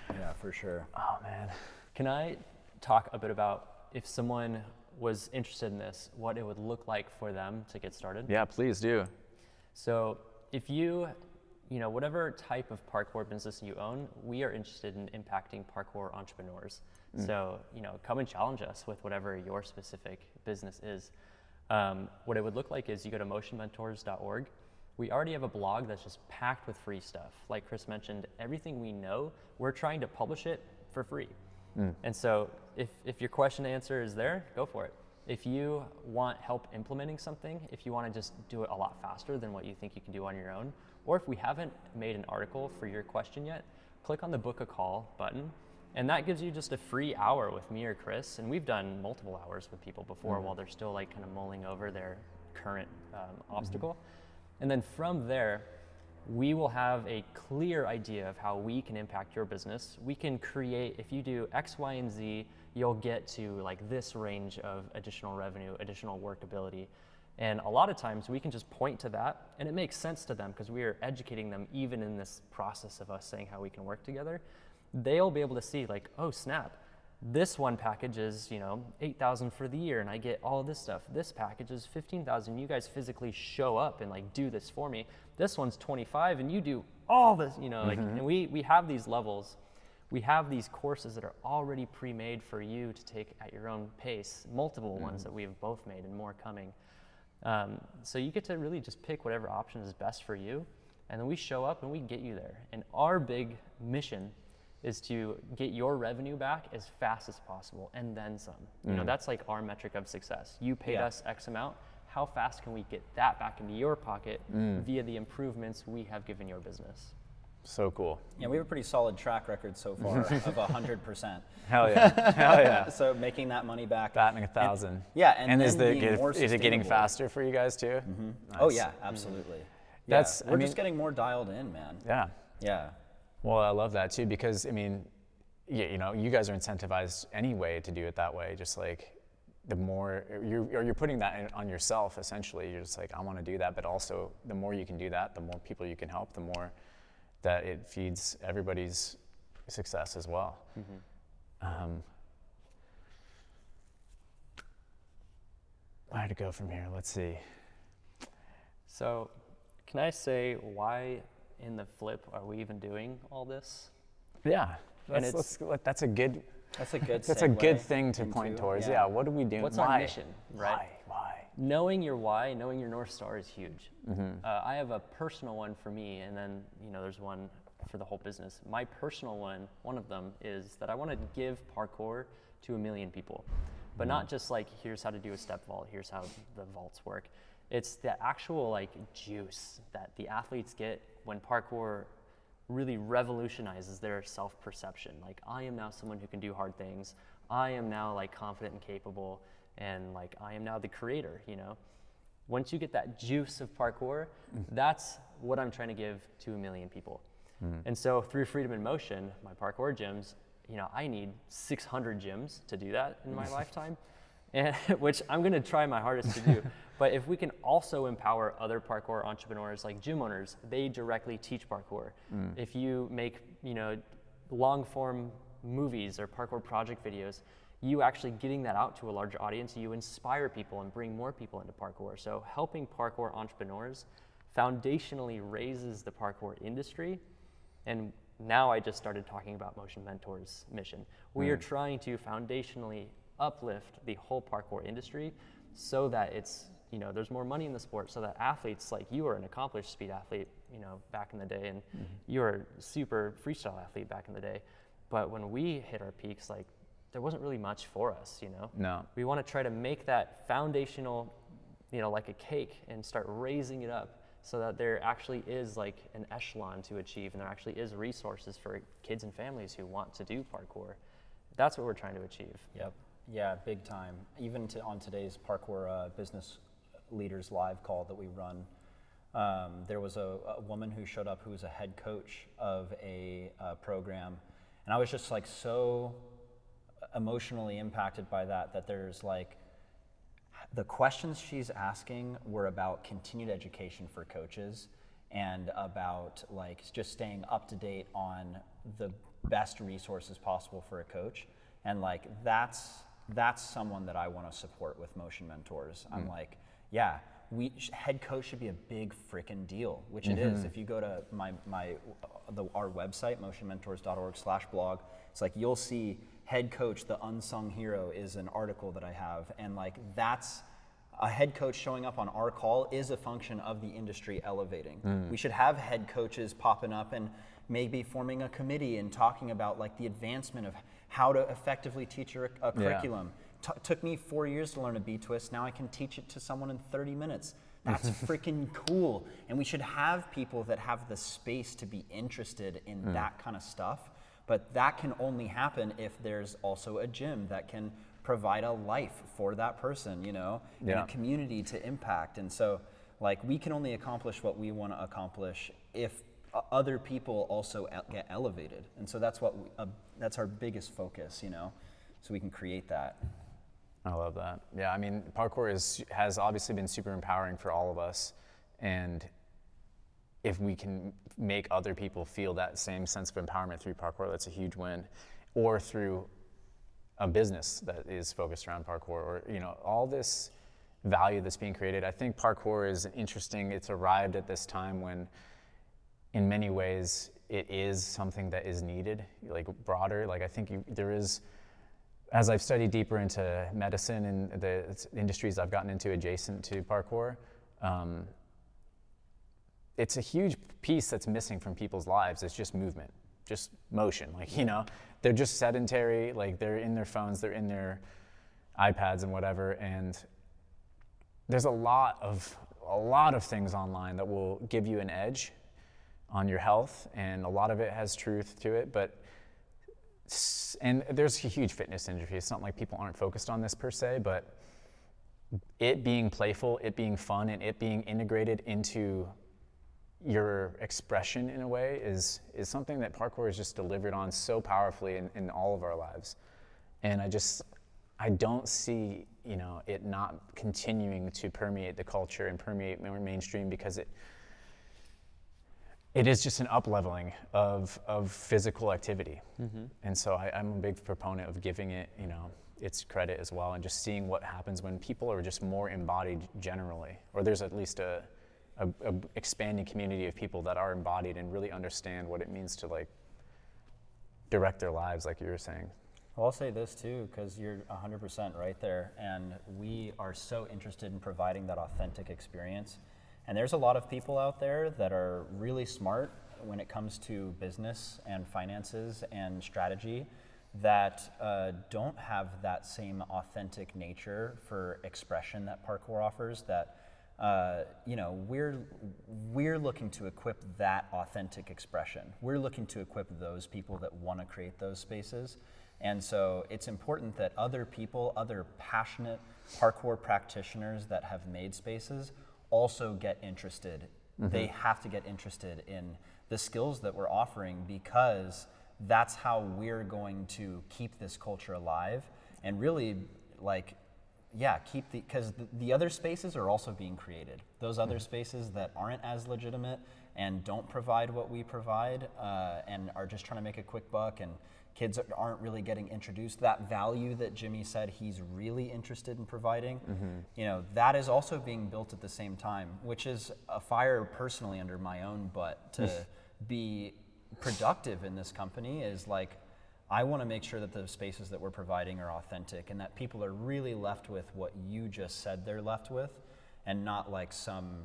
S3: Yeah, for sure.
S4: Oh man.
S2: Can I talk a bit about if someone was interested in this, what it would look like for them to get started?
S4: Yeah, please do.
S2: So if you know, whatever type of parkour business you own, we are interested in impacting parkour entrepreneurs. So, you know, come and challenge us with whatever your specific business is. What it would look like is you go to motionmentors.org. We already have a blog that's just packed with free stuff. Like Chris mentioned, everything we know, we're trying to publish it for free. And so if your question and answer is there, go for it. If you want help implementing something, if you want to just do it a lot faster than what you think you can do on your own, or if we haven't made an article for your question yet, click on the book a call button, and that gives you just a free hour with me or Chris. And we've done multiple hours with people before while they're still like kind of mulling over their current obstacle. And then from there, we will have a clear idea of how we can impact your business. We can create, if you do X, Y, and Z, you'll get to like this range of additional revenue, additional workability. And a lot of times we can just point to that, and it makes sense to them because we are educating them even in this process of us saying how we can work together. They'll be able to see like, oh snap, this one package is, you know, $8,000 for the year and I get all this stuff. This package is $15,000. You guys physically show up and like do this for me. This one's $25,000 and you do all this, you know, like, and we have these levels. We have these courses that are already pre-made for you to take at your own pace, multiple ones that we have both made and more coming. So you get to really just pick whatever option is best for you. And then we show up and we get you there. And our big mission is to get your revenue back as fast as possible and then some. You know, that's like our metric of success. You paid us X amount. How fast can we get that back into your pocket via the improvements we have given your business?
S4: So cool.
S3: Yeah, we have a pretty solid track record so far of 100%.
S4: Hell yeah. Hell yeah.
S3: So making that money back.
S4: Batting 1,000.
S3: And
S4: is
S3: then being more
S4: is it getting
S3: sustainable.
S4: faster for you guys too? Nice.
S3: Oh yeah, absolutely.
S4: That's-
S3: we're
S4: I
S3: just
S4: mean-
S3: getting more dialed in, man.
S4: Yeah.
S3: Yeah.
S4: Well, I love that too because I mean, you know, you guys are incentivized anyway to do it that way. Just like the more you're putting that on yourself essentially. You're just like, I want to do that, but also the more you can do that, the more people you can help, the more that it feeds everybody's success as well. Where to go from here? Let's see.
S2: So can I say why in the flip are we even doing all this?
S4: Yeah,
S2: And
S4: that's a good.
S3: That's a good
S4: That's a good
S3: segue
S4: thing to
S3: into-
S4: point towards. Yeah. What are we doing?
S2: What's
S4: Why?
S2: our mission, right?
S4: Why?
S2: Knowing your why, knowing your North Star is huge. I have a personal one for me, and then there's one for the whole business. My personal one of them is that I want to give parkour to 1 million people, but not just like here's how to do a step vault, here's how the vaults work. It's the actual like juice that the athletes get when parkour really revolutionizes their self-perception. Like I am now someone who can do hard things. I am now like confident and capable. and like I am now the creator, you know. Once you get that juice of parkour, that's what I'm trying to give to 1 million people. And so through Freedom in Motion, my parkour gyms, you know, I need 600 gyms to do that in my lifetime, and which I'm going to try my hardest to do. But if we can also empower other parkour entrepreneurs like gym owners, they directly teach parkour. If you make, you know, long form movies or parkour project videos, you actually getting that out to a larger audience, you inspire people and bring more people into parkour. So helping parkour entrepreneurs foundationally raises the parkour industry. And now I just started talking about Motion Mentors' mission. We are trying to foundationally uplift the whole parkour industry so that it's, you know, there's more money in the sport, so that athletes, like you were an accomplished speed athlete, you know, back in the day, and you were a super freestyle athlete back in the day. But when we hit our peaks, like there wasn't really much for us, you know?
S4: No.
S2: We want to try to make that foundational, you know, like a cake, and start raising it up so that there actually is like an echelon to achieve, and there actually is resources for kids and families who want to do parkour. That's what we're trying to achieve.
S3: Yep. Yeah, big time. Even on today's Parkour Business Leaders Live call that we run, there was a woman who showed up who was a head coach of a program, and I was just like so emotionally impacted by that there's like, the questions she's asking were about continued education for coaches and about like just staying up to date on the best resources possible for a coach. And like, that's someone that I want to support with Motion Mentors. I'm like, yeah, head coach should be a big freaking deal, which it is. If you go to our website, motionmentors.org/blog, it's like, you'll see head coach, the unsung hero, is an article that I have. And like, that's a head coach showing up on our call is a function of the industry elevating. We should have head coaches popping up and maybe forming a committee and talking about like the advancement of how to effectively teach a curriculum. Took me 4 years to learn a B-twist. Now I can teach it to someone in 30 minutes. That's freaking cool. And we should have people that have the space to be interested in that kind of stuff. But that can only happen if there's also a gym that can provide a life for that person, you know, and a community to impact. And so like, we can only accomplish what we want to accomplish if other people also get elevated. And so that's what that's our biggest focus, you know, so we can create that.
S4: I love that. Yeah, I mean, parkour has obviously been super empowering for all of us, and if we can make other people feel that same sense of empowerment through parkour, that's a huge win. Or through a business that is focused around parkour, or, you know, all this value that's being created. I think parkour is interesting. It's arrived at this time when, in many ways, it is something that is needed, like broader. Like, I think there is, as I've studied deeper into medicine and the industries I've gotten into adjacent to parkour, it's a huge piece that's missing from people's lives. It's just movement, just motion. Like, you know, they're just sedentary, like they're in their phones, they're in their iPads and whatever. And there's a lot of things online that will give you an edge on your health, and a lot of it has truth to it, and there's a huge fitness industry. It's not like people aren't focused on this per se, but it being playful, it being fun, and it being integrated into your expression in a way is something that parkour has just delivered on so powerfully in all of our lives. And I don't see, you know, it not continuing to permeate the culture and permeate mainstream, because it is just an up-leveling of physical activity. And so I'm a big proponent of giving it, you know, its credit as well, and just seeing what happens when people are just more embodied generally, or there's at least a expanding community of people that are embodied and really understand what it means to like direct their lives, like you were saying.
S3: Well, I'll say this too, because you're 100% right there, and we are so interested in providing that authentic experience. And there's a lot of people out there that are really smart when it comes to business and finances and strategy that don't have that same authentic nature for expression that parkour offers, that you know, we're looking to equip that authentic expression. We're looking to equip those people that want to create those spaces. And so it's important that other people, other passionate parkour practitioners that have made spaces also get interested. They have to get interested in the skills that we're offering, because that's how we're going to keep this culture alive and really, like, yeah, because the other spaces are also being created. Those other spaces that aren't as legitimate and don't provide what we provide, and are just trying to make a quick buck, and kids aren't really getting introduced that value that Jimmy said he's really interested in providing. You know, that is also being built at the same time, which is a fire personally under my own butt to be productive in this company. Is like, I want to make sure that the spaces that we're providing are authentic, and that people are really left with what you just said they're left with, and not like some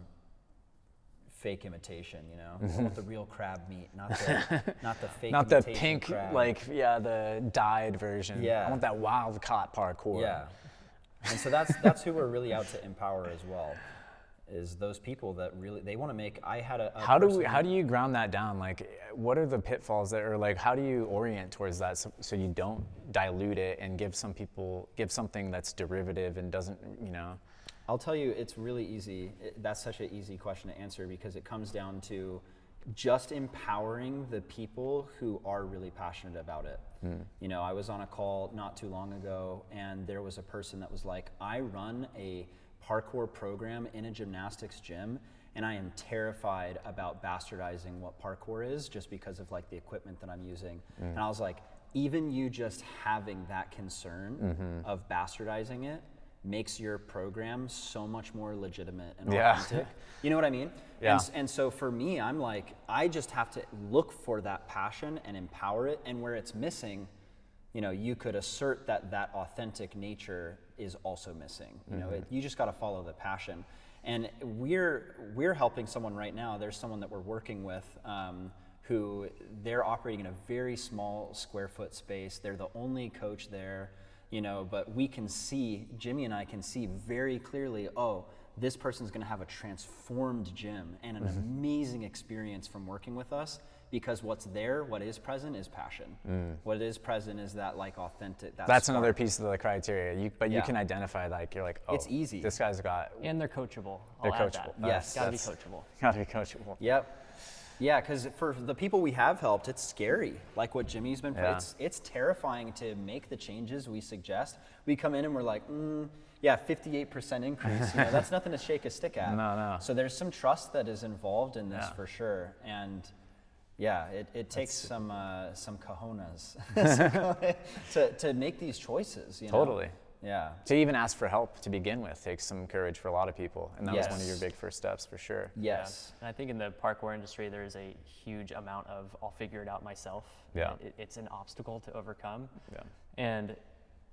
S3: fake imitation, you know? I want the real crab meat, not the fake
S4: Not the
S3: imitation
S4: pink,
S3: crab.
S4: like, yeah, the dyed version.
S3: Yeah.
S4: I want that wild caught parkour.
S3: Yeah. And so that's who we're really out to empower as well, is those people that really, they want to make, I had a
S4: How do you ground that down? Like, what are the pitfalls that are like, how do you orient towards that so you don't dilute it and give something that's derivative and doesn't, you know?
S3: I'll tell you, it's really easy. That's such an easy question to answer, because it comes down to just empowering the people who are really passionate about it. You know, I was on a call not too long ago, and there was a person that was like, I run a parkour program in a gymnastics gym, and I am terrified about bastardizing what parkour is, just because of like the equipment that I'm using. And I was like, even you just having that concern of bastardizing it makes your program so much more legitimate and authentic. You know what I mean?
S4: Yeah.
S3: And so for me, I'm like, I just have to look for that passion and empower it, and where it's missing, you know, you could assert that authentic nature is also missing. You know, you just got to follow the passion. And we're helping someone right now. There's someone that we're working with who they're operating in a very small square foot space. They're the only coach there, you know, but we can see, Jimmy and I can see very clearly, oh, this person's going to have a transformed gym and an amazing experience from working with us, because what is present is passion. What is present is that like authentic,
S4: That's
S3: spark.
S4: another piece of the criteria. You can identify, like, you're like, oh,
S3: It's easy.
S4: This guy's got.
S2: And they're coachable.
S4: They're
S2: I'll add
S4: coachable.
S2: that.
S3: Yes.
S2: Gotta be coachable.
S4: Gotta be coachable.
S3: Yep. Yeah, because for the people we have helped, it's scary. Like what Jimmy's been,
S4: Yeah.
S3: it's terrifying to make the changes we suggest. We come in and we're like, yeah, 58% increase. You know, that's nothing to shake a stick at.
S4: No.
S3: So there's some trust that is involved in this for sure. And yeah, it takes some cojones to make these choices. You know?
S4: Totally.
S3: Yeah.
S4: To even ask for help to begin with takes some courage for a lot of people, and that was one of your
S3: Yes.
S4: big first steps for sure.
S3: Yes.
S2: And I think in the parkour industry, there is a huge amount of I'll figure it out myself.
S4: Yeah.
S2: It's an obstacle to overcome.
S4: Yeah.
S2: And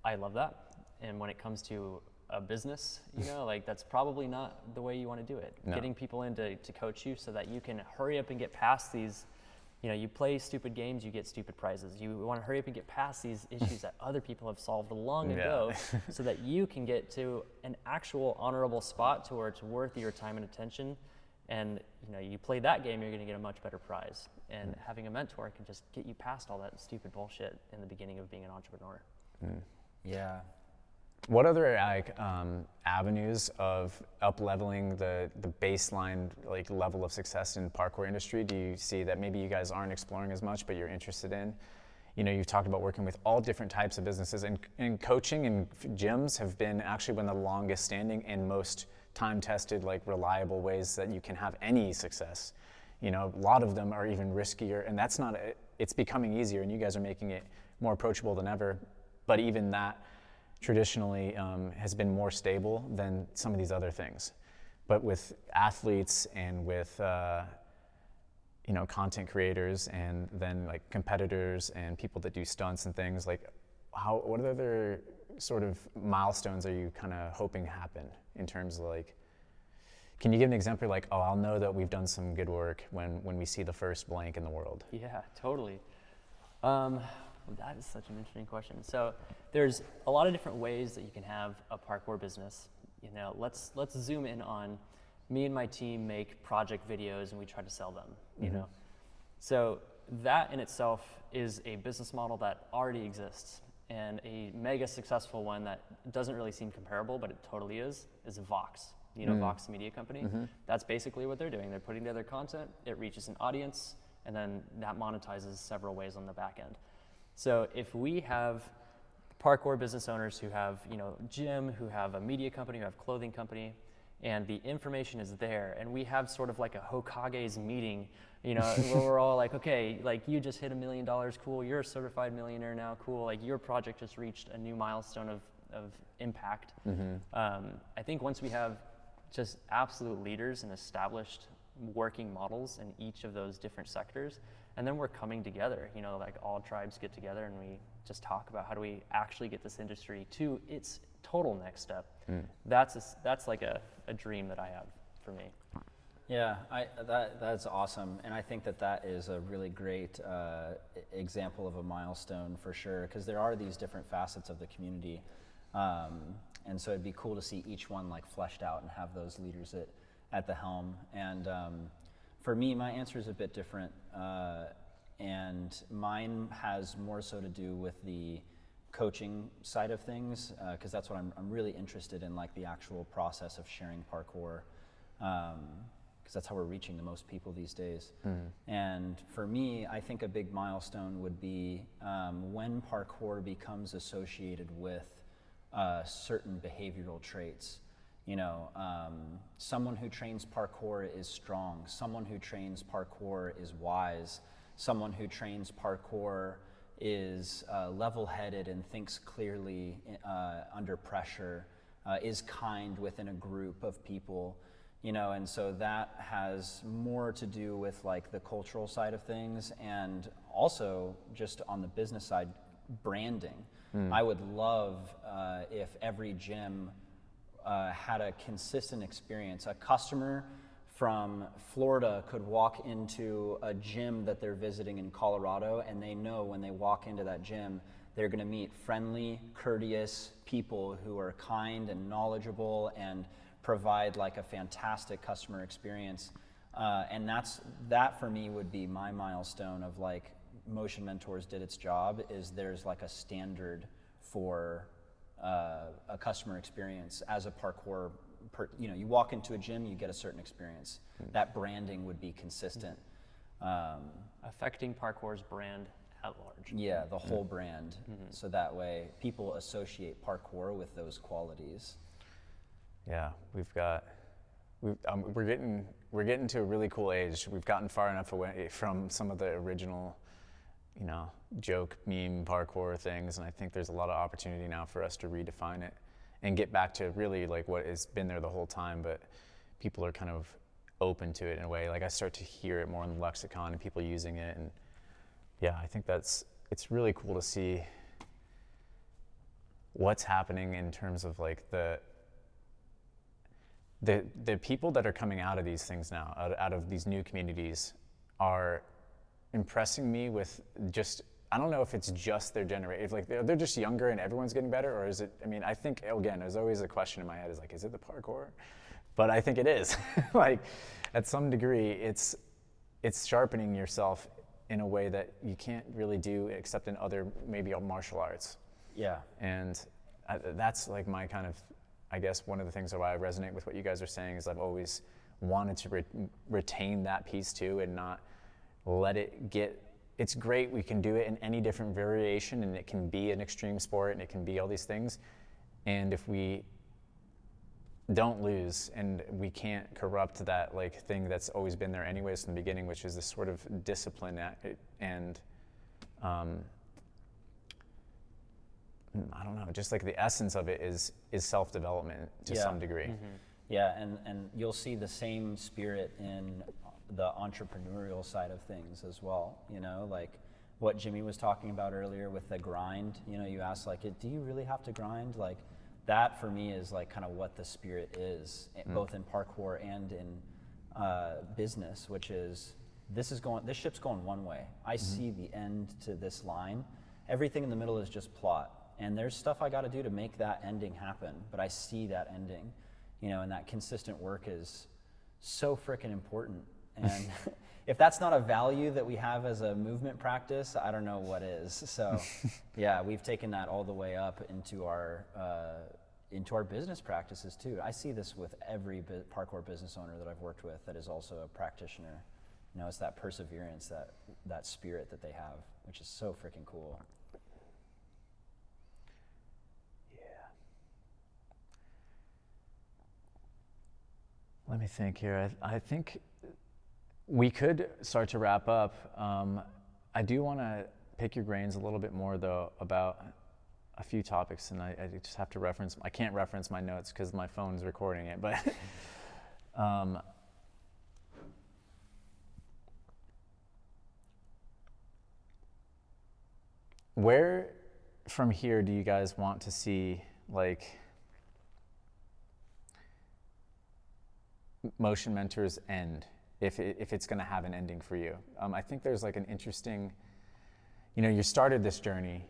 S2: I love that. And when it comes to a business, you know, like that's probably not the way you want to do it.
S4: No.
S2: Getting people in to coach you so that you can hurry up and get past these, you know, you play stupid games, you get stupid prizes. You want to hurry up and get past these issues that other people have solved long ago so that you can get to an actual honorable spot to where it's worth your time and attention. And, you know, you play that game, you're going to get a much better prize. And having a mentor can just get you past all that stupid bullshit in the beginning of being an entrepreneur.
S3: Yeah.
S4: What other like avenues of up-leveling the baseline like level of success in parkour industry do you see that maybe you guys aren't exploring as much but you're interested in? You know, you've talked about working with all different types of businesses, and coaching and gyms have been actually one of the longest standing and most time-tested, like reliable ways that you can have any success. You know, a lot of them are even riskier, and that's not, it's becoming easier, and you guys are making it more approachable than ever, but even that traditionally has been more stable than some of these other things. But with athletes and with you know, content creators and then like competitors and people that do stunts and things, like what other sort of milestones are you kind of hoping happen in terms of like, can you give an example like, oh, I'll know that we've done some good work when we see the first blank in the world?
S2: Yeah, totally. That is such an interesting question. So there's a lot of different ways that you can have a parkour business. You know, let's zoom in on me and my team make project videos and we try to sell them, you know? So that in itself is a business model that already exists, and a mega successful one that doesn't really seem comparable, but it totally is Vox. You know, Vox Media Company. That's basically what they're doing. They're putting together content, it reaches an audience, and then that monetizes several ways on the back end. So if we have parkour business owners who have, you know, gym, who have a media company, who have clothing company, and the information is there, and we have sort of like a Hokage's meeting, you know, where we're all like, okay, like you just hit $1 million, cool, you're a certified millionaire now, cool, like your project just reached a new milestone of impact. I think once we have just absolute leaders and established working models in each of those different sectors, and then we're coming together, you know, like all tribes get together and we just talk about how do we actually get this industry to its total next step. That's like a dream that I have for me.
S3: Yeah, that's awesome, and I think that is a really great example of a milestone for sure, because there are these different facets of the community, and so it'd be cool to see each one like fleshed out and have those leaders at the helm. And for me, my answer is a bit different, and mine has more so to do with the coaching side of things, because that's what I'm really interested in, like the actual process of sharing parkour. Because that's how we're reaching the most people these days. And for me, I think a big milestone would be when parkour becomes associated with certain behavioral traits. You know, someone who trains parkour is strong. Someone who trains parkour is wise. Someone who trains parkour is level-headed and thinks clearly under pressure, is kind within a group of people. You know, and so that has more to do with like the cultural side of things, and also just on the business side, branding. I would love if every gym had a consistent experience. A customer from Florida could walk into a gym that they're visiting in Colorado, and they know when they walk into that gym, they're going to meet friendly, courteous people who are kind and knowledgeable and provide like a fantastic customer experience, and that for me would be my milestone of like Motion Mentors did its job. Is there's like a standard for a customer experience as a parkour. You know, you walk into a gym, you get a certain experience. That branding would be consistent.
S2: Affecting parkour's brand at large.
S3: Yeah, the whole brand. So that way, people associate parkour with those qualities.
S4: Yeah, we're getting to a really cool age. We've gotten far enough away from some of the original, you know, joke, meme, parkour things, and I think there's a lot of opportunity now for us to redefine it and get back to really like what has been there the whole time, but people are kind of open to it in a way. Like I start to hear it more in the lexicon and people using it, and yeah, I think it's really cool to see what's happening in terms of like the people that are coming out of these things now, out of these new communities, are impressing me with just, I don't know if it's just their generation, like they're just younger and everyone's getting better, or is it, I mean, I think, again, there's always a question in my head is like, is it the parkour? But I think it is. Like, at some degree, it's sharpening yourself in a way that you can't really do except in other, maybe martial arts.
S3: Yeah.
S4: And that's like my kind of, I guess one of the things that why I resonate with what you guys are saying is I've always wanted to retain that piece too, and not let it get, it's great, we can do it in any different variation, and it can be an extreme sport and it can be all these things. And if we don't lose and we can't corrupt that like thing that's always been there anyways from the beginning, which is this sort of discipline and I don't know, just like the essence of it is self-development to some degree.
S3: Yeah, and you'll see the same spirit in the entrepreneurial side of things as well, you know, like what Jimmy was talking about earlier with the grind. You know, you asked like, do you really have to grind? Like that for me is like kind of what the spirit is, both in parkour and in business, which is this ship's going one way. I see the end to this line. Everything in the middle is just plot. And there's stuff I got to do to make that ending happen, but I see that ending, you know, and that consistent work is so freaking important. And if that's not a value that we have as a movement practice, I don't know what is. So yeah, we've taken that all the way up into our business practices too. I see this with every parkour business owner that I've worked with that is also a practitioner. You know, it's that perseverance, that spirit that they have, which is so freaking cool.
S4: Let me think here. I think we could start to wrap up. I do want to pick your brains a little bit more, though, about a few topics, and I just have to reference. I can't reference my notes because my phone's recording it, but where from here do you guys want to see, like, Motion Mentors end, if it's going to have an ending for you? I think there's like an interesting, you started this journey.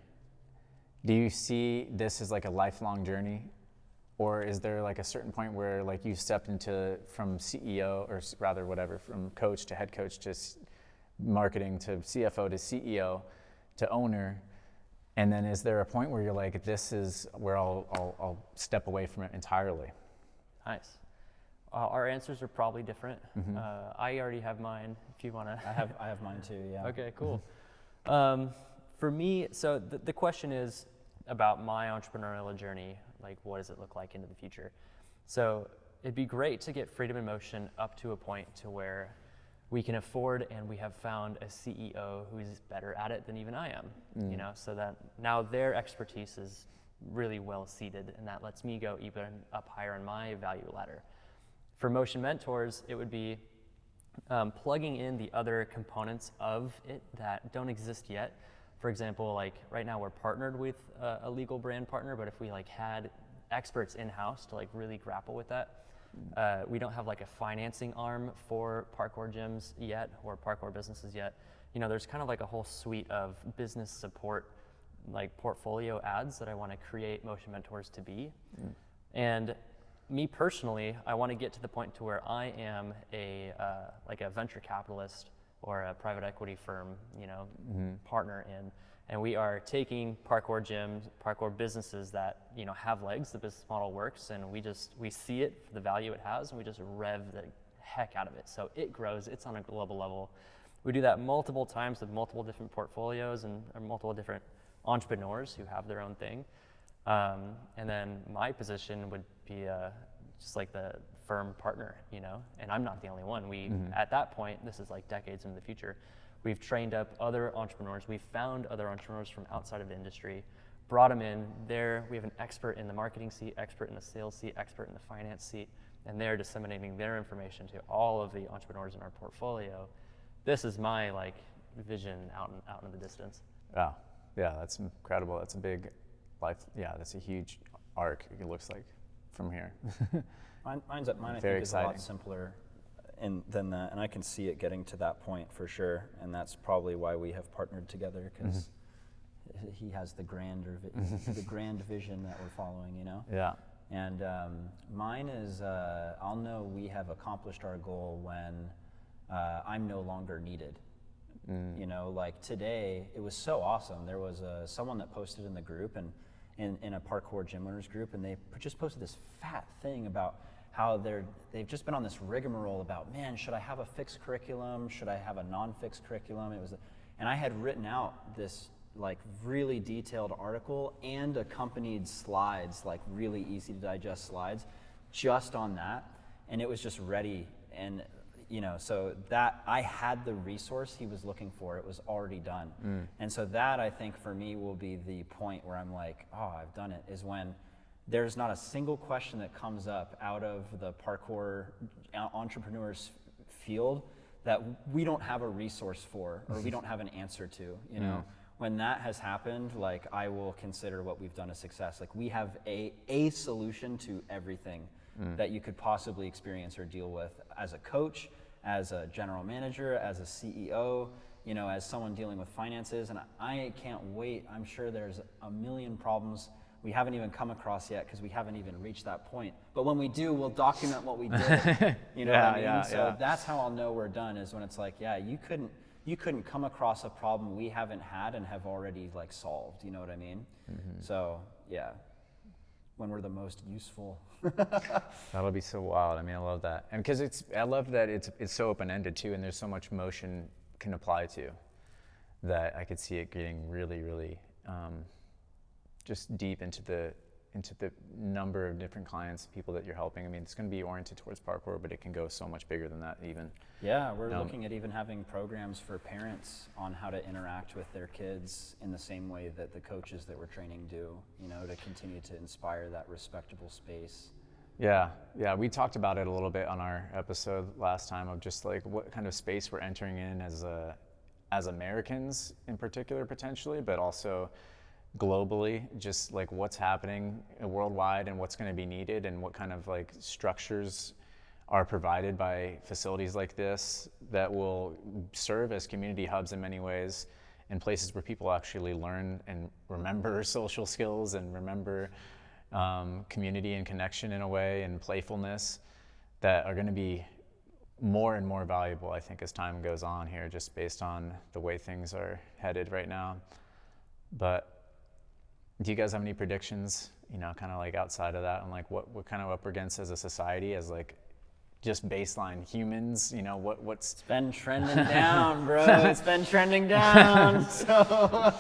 S4: Do you see this as like a lifelong journey, or is there like a certain point where like you stepped into from CEO, or rather whatever, from coach to head coach to marketing to CFO to CEO to owner, and then is there a point where you're like, this is where I'll step away from it entirely?
S2: Nice. Our answers are probably different. I already have mine, if you want to.
S3: I have mine too, yeah.
S2: Okay, cool. For me, so the question is about my entrepreneurial journey, like what does it look like into the future? So it'd be great to get Freedom in Motion up to a point to where we can afford and we have found a CEO who's better at it than even I am, so that now their expertise is really well seated, and that lets me go even up higher in my value ladder. For Motion Mentors, it would be plugging in the other components of it that don't exist yet. For example, like right now we're partnered with a legal brand partner, but if we like had experts in-house to like really grapple with that, we don't have like a financing arm for parkour gyms yet, or parkour businesses yet. There's kind of like a whole suite of business support, like portfolio ads that I want to create Motion Mentors to be. And me personally, I want to get to the point to where I am like a venture capitalist or a private equity firm, partner in, and we are taking parkour gyms, parkour businesses that have legs, the business model works, and we see it for the value it has, and we just rev the heck out of it. So it grows, it's on a global level. We do that multiple times with multiple different portfolios and multiple different entrepreneurs who have their own thing. And then my position would be just like the firm partner, and I'm not the only one. At that point, this is like decades into the future, we've trained up other entrepreneurs. We've found other entrepreneurs from outside of the industry, brought them in there. We have an expert in the marketing seat, expert in the sales seat, expert in the finance seat, and they're disseminating their information to all of the entrepreneurs in our portfolio. This is my like vision out in the distance.
S4: Wow. Yeah, that's incredible. That's a big life. Yeah, that's a huge arc, it looks like, from here.
S3: Mine I think is a lot simpler than that, and I can see it getting to that point for sure, and that's probably why we have partnered together, because he has the grand vision that we're following,
S4: Yeah.
S3: And mine is, I'll know we have accomplished our goal when I'm no longer needed. Like today, it was so awesome. There was someone that posted in the group, and in a parkour gym owners group, and they just posted this fat thing about how they've just been on this rigmarole about, man, should I have a fixed curriculum? Should I have a non-fixed curriculum? And I had written out this like really detailed article and accompanied slides, like really easy to digest slides, just on that, and it was just ready. And so that I had the resource he was looking for. It was already done. And so that, I think, for me will be the point where I'm like, oh, I've done it, is when there's not a single question that comes up out of the parkour entrepreneurs field that we don't have a resource for, or we don't have an answer to, When that has happened, like, I will consider what we've done a success. Like, we have a solution to everything that you could possibly experience or deal with as a coach, as a general manager, as a CEO, as someone dealing with finances. And I can't wait. I'm sure there's a million problems we haven't even come across yet because we haven't even reached that point. But when we do, we'll document what we did. You know what I mean? So that's how I'll know we're done, is when it's like, yeah, you couldn't come across a problem we haven't had and have already like solved. You know what I mean? So yeah, when we're the most useful.
S4: That'll be so wild. I mean, I love that, and because I love that it's so open-ended too, and there's so much motion can apply to that. I could see it getting really, really just deep into the number of different clients, people that you're helping. I mean, it's going to be oriented towards parkour, but it can go so much bigger than that even.
S3: Yeah, we're looking at even having programs for parents on how to interact with their kids in the same way that the coaches that we're training do, you know, to continue to inspire that respectable space.
S4: Yeah, we talked about it a little bit on our episode last time of just like what kind of space we're entering in as Americans in particular, potentially, but also globally, just like what's happening worldwide and what's going to be needed, and what kind of like structures are provided by facilities like this that will serve as community hubs in many ways, and places where people actually learn and remember social skills and remember community and connection in a way, and playfulness, that are going to be more and more valuable, I think, as time goes on here, just based on the way things are headed right now. But do you guys have any predictions, you know, kind of like outside of that, and like what we're kind of up against as a society, as like just baseline humans, you know, what's...
S3: It's been trending down, bro. It's been trending down. So,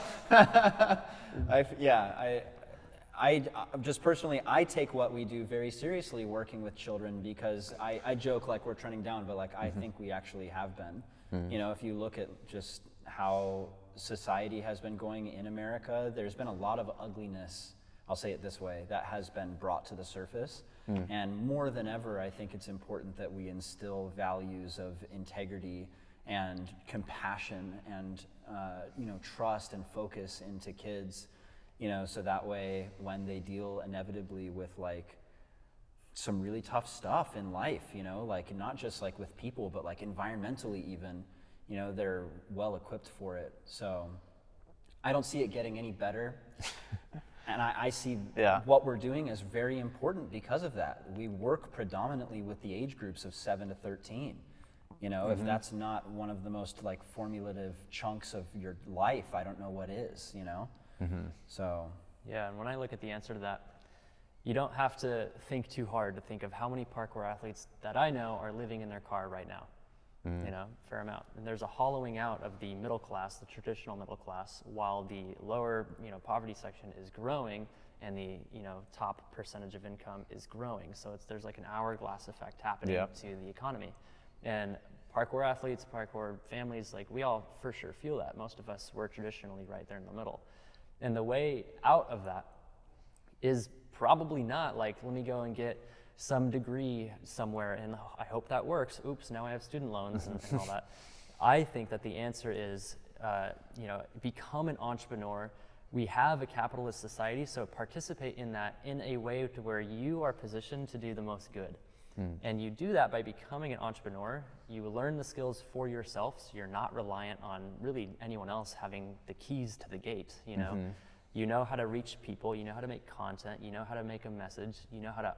S3: I just personally, I take what we do very seriously working with children, because I joke like we're trending down, but like I think we actually have been. You know, if you look at just how society has been going in America, there's been a lot of ugliness, I'll say it this way, that has been brought to the surface. And more than ever, I think it's important that we instill values of integrity and compassion and you know, trust and focus into kids, you know, so that way when they deal inevitably with like some really tough stuff in life, you know, like not just like with people, but like environmentally even, you know, they're well equipped for it. So I don't see it getting any better. And I see what we're doing as very important because of that. We work predominantly with the age groups of 7 to 13. You know, if that's not one of the most like formative chunks of your life, I don't know what is, you know? So.
S2: Yeah, and when I look at the answer to that, you don't have to think too hard to think of how many parkour athletes that I know are living in their car right now. You know, fair amount. And there's a hollowing out of the middle class, the traditional middle class, while the lower, you know, poverty section is growing, and the, you know, top percentage of income is growing. So there's like an hourglass effect happening to the economy. And parkour athletes, parkour families, like we all for sure feel that. Most of us were traditionally right there in the middle. And the way out of that is probably not like, let me go and get some degree somewhere and I hope that works. Oops, now I have student loans and all that. I think that the answer is, you know, become an entrepreneur. We have a capitalist society, so participate in that in a way to where you are positioned to do the most good. And you do that by becoming an entrepreneur. You learn the skills for yourself, so you're not reliant on really anyone else having the keys to the gate, you know? You know how to reach people, you know how to make content, you know how to make a message, you know how to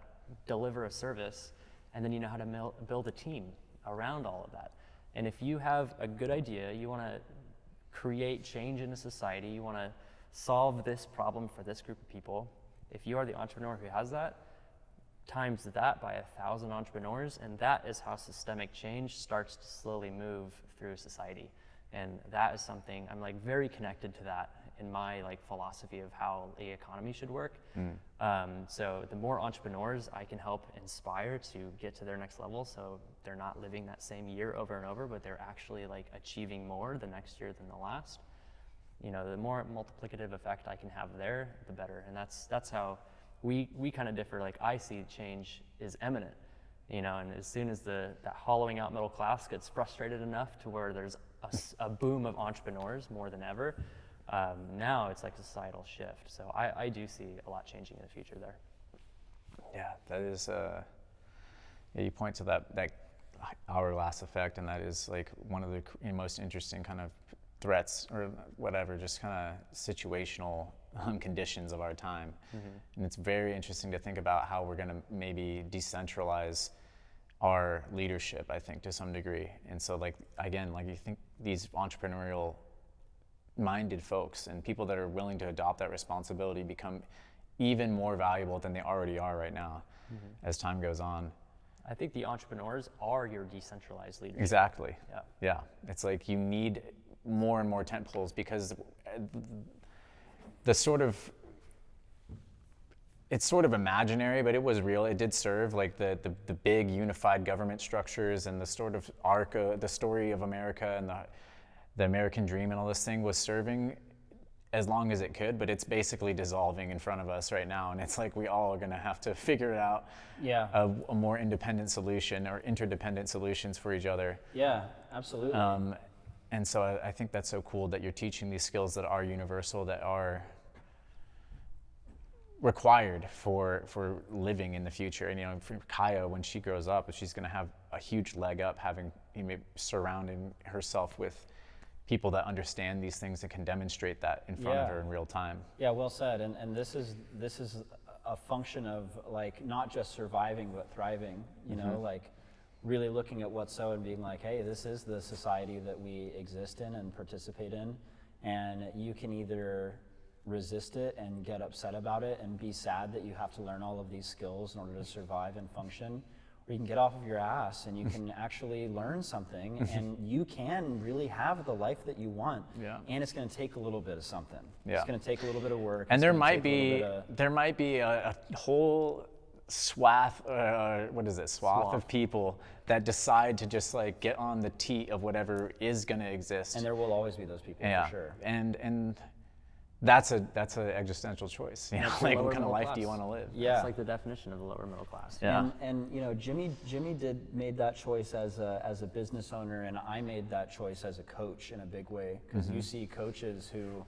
S2: deliver a service, and then you know how to build a team around all of that. And if you have a good idea, you want to create change in a society, you want to solve this problem for this group of people, if you are the entrepreneur who has that, times that by 1,000 entrepreneurs, and that is how systemic change starts to slowly move through society. And that is something I'm like very connected to that in my like philosophy of how the economy should work. So the more entrepreneurs I can help inspire to get to their next level, so they're not living that same year over and over, but they're actually like achieving more the next year than the last. You know, the more multiplicative effect I can have there, the better. And that's how we kind of differ. Like I see change is imminent, you know, and as soon as that hollowing out middle class gets frustrated enough to where there's a boom of entrepreneurs more than ever, now it's like a societal shift. So I do see a lot changing in the future there.
S4: Yeah, that is, you point to that hourglass effect, and that is like one of the most interesting kind of threats or whatever, just kind of situational conditions of our time. And it's very interesting to think about how we're going to maybe decentralize our leadership, I think, to some degree. And so, like, again, like, you think these entrepreneurial minded folks and people that are willing to adopt that responsibility become even more valuable than they already are right now as time goes on.
S2: I think the entrepreneurs are your decentralized leaders.
S4: Exactly.
S2: Yeah.
S4: Yeah. It's like you need more and more tent poles, because it's sort of imaginary, but it was real. It did serve, like, the big unified government structures and the sort of arc, the story of America and the American dream and all this thing was serving as long as it could, but it's basically dissolving in front of us right now. And it's like we all are gonna have to figure out a more independent solution or interdependent solutions for each other.
S3: Yeah, absolutely.
S4: And so I think that's so cool that you're teaching these skills that are universal, that are required for living in the future. And, you know, for Kaya, when she grows up, she's gonna have a huge leg up having, surrounding herself with people that understand these things and can demonstrate that in front of her in real time.
S3: Yeah, well said. And this is a function of, like, not just surviving but thriving. You know, like, really looking at what's so and being like, hey, this is the society that we exist in and participate in, and you can either resist it and get upset about it and be sad that you have to learn all of these skills in order to survive and function, or you can get off of your ass and you can actually learn something and you can really have the life that you want.
S4: Yeah.
S3: And it's going to take a little bit of something.
S4: Yeah.
S3: It's going to take a little bit of work.
S4: And
S3: It's
S4: there
S3: gonna
S4: might
S3: take a little
S4: be
S3: bit of-
S4: there might be a whole swath of people that decide to just, like, get on the teat of whatever is going to exist.
S3: and there will always be those people,
S4: Yeah.
S3: for sure.
S4: And that's an existential choice. You know,
S2: That's the
S4: like,
S2: lower
S4: what kind of
S2: middle
S4: life do you
S2: class.
S4: want to live?
S3: Yeah.
S2: It's like the definition of the lower middle class.
S4: Yeah.
S3: And you know, Jimmy made that choice as a business owner, and I made that choice as a coach in a big way, because you see coaches who,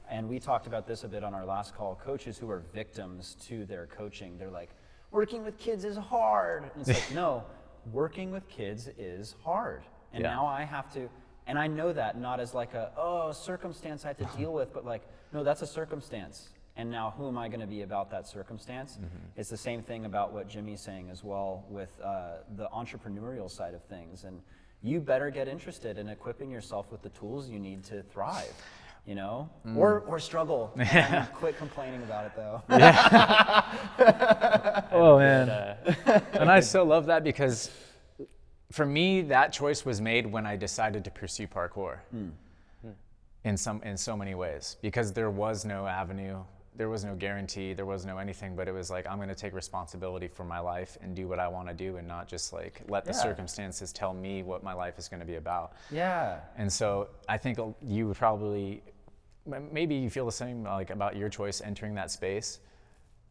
S3: and we talked about this a bit on our last call, coaches who are victims to their coaching. They're like, working with kids is hard. And it's like, no, working with kids is hard. And now I have to, and I know that not as like a circumstance I have to deal with, but like, no, that's a circumstance. And now who am I going to be about that circumstance? It's the same thing about what Jimmy's saying as well with the entrepreneurial side of things. And you better get interested in equipping yourself with the tools you need to thrive, you know, or struggle. And quit complaining about it, though.
S4: Oh, man. And I so love that, because for me, that choice was made when I decided to pursue parkour in so many ways, because there was no avenue, there was no guarantee, there was no anything, but it was like, I'm going to take responsibility for my life and do what I want to do, and not just, like, let the circumstances tell me what my life is going to be about.
S3: Yeah.
S4: And so I think you would probably, maybe you feel the same, like, about your choice entering that space.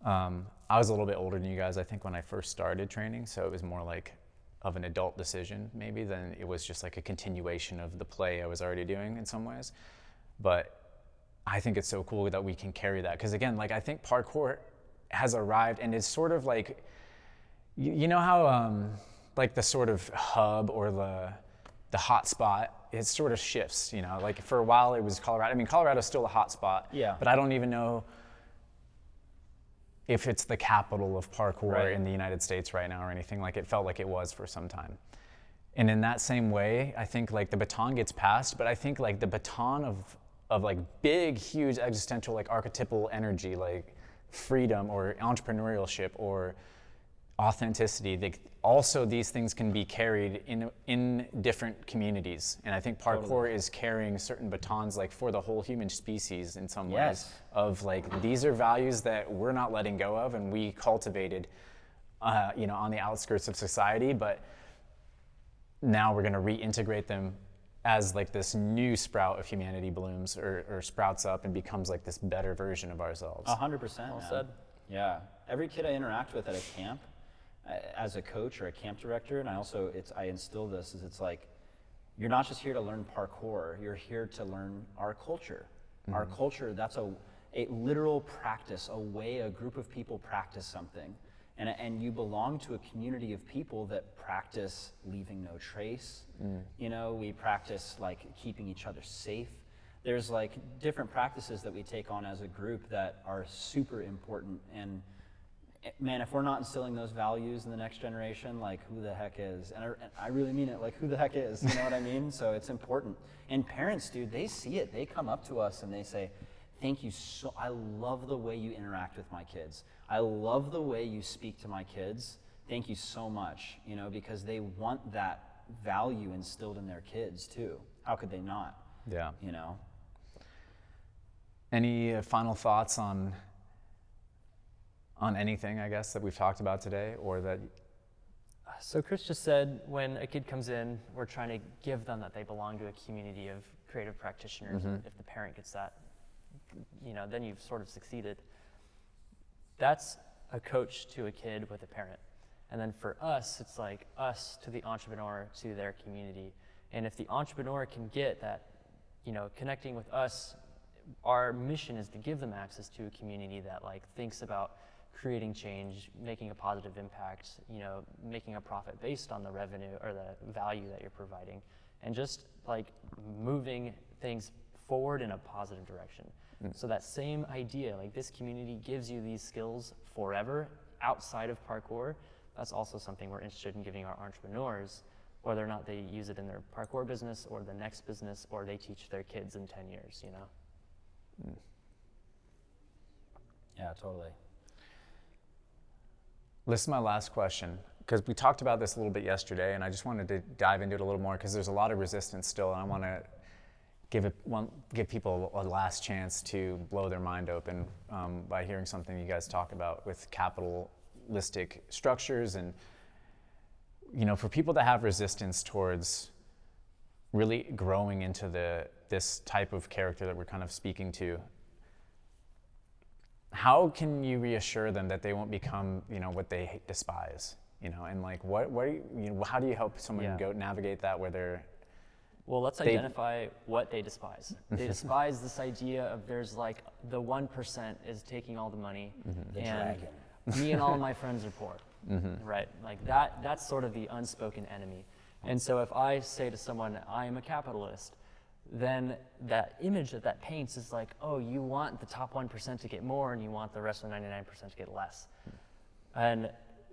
S4: I was a little bit older than you guys, I think, when I first started training, so it was more like of an adult decision maybe than it was just like a continuation of the play I was already doing in some ways. But I think it's so cool that we can carry that, because again, like, I think parkour has arrived and is sort of like, you know how like the sort of hub or the hot spot, it sort of shifts, you know, like for a while it was Colorado. I mean, Colorado's still a hot spot, but I don't even know if it's the capital of parkour in the United States right now or anything. Like, it felt like it was for some time. And in that same way, I think, like, the baton gets passed, but I think, like, the baton of like big, huge existential, like, archetypal energy, like freedom or entrepreneurship or authenticity, also these things can be carried in different communities. And I think parkour is carrying certain batons, like, for the whole human species in some ways, of, like, these are values that we're not letting go of and we cultivated, you know, on the outskirts of society, but now we're going to reintegrate them as, like, this new sprout of humanity blooms or sprouts up and becomes, like, this better version of ourselves.
S3: 100%.
S2: Well said.
S3: Yeah. Every kid I interact with at a camp, as a coach or a camp director, and I instill this, is it's like, you're not just here to learn parkour, you're here to learn our culture. Our culture, that's a literal practice, a group of people practice something. And you belong to a community of people that practice leaving no trace. You know, we practice, like, keeping each other safe. there's like different practices that we take on as a group that are super important. And man, if we're not instilling those values in the next generation, like who the heck is? And I really mean it, like who the heck is? You know what I mean? So it's important. And parents, dude, they see it. They come up to us and they say, thank you so, I love the way you interact with my kids. I love the way you speak to my kids. Thank you so much, you know, because they want that value instilled in their kids too. How could they not?
S4: Yeah.
S3: You know?
S4: Any final thoughts on anything, I guess, that we've talked about today, or that?
S2: So Chris just said, when a kid comes in, we're trying to give them that they belong to a community of creative practitioners. And if the parent gets that, you know, then you've sort of succeeded. That's a coach to a kid with a parent. And then for us, it's like us to the entrepreneur, to their community. And if the entrepreneur can get that, you know, connecting with us, our mission is to give them access to a community that like thinks about creating change, making a positive impact, you know, making a profit based on the revenue or the value that you're providing, and just like moving things forward in a positive direction. So that same idea, like this community gives you these skills forever outside of parkour. That's also something we're interested in giving our entrepreneurs, whether or not they use it in their parkour business or the next business, or they teach their kids in 10 years, you know?
S3: Yeah, totally.
S4: This is my last question, because we talked about this a little bit yesterday, and I just wanted to dive into it a little more, because there's a lot of resistance still, and I want to give people a last chance to blow their mind open by hearing something you guys talk about with capitalistic structures. And, you know, for people that have resistance towards really growing into this type of character that we're kind of speaking to, how can you reassure them that they won't become, you know, what they despise, you know? And like, how do you help someone go navigate that where they're?
S2: Well, let's identify what they despise. They despise this idea of there's like the 1% is taking all the money, and me and all of my friends are poor, right? Like that's sort of the unspoken enemy. And so if I say to someone, I am a capitalist, then that image that paints is like, oh, you want the top 1% to get more and you want the rest of the 99% to get less. And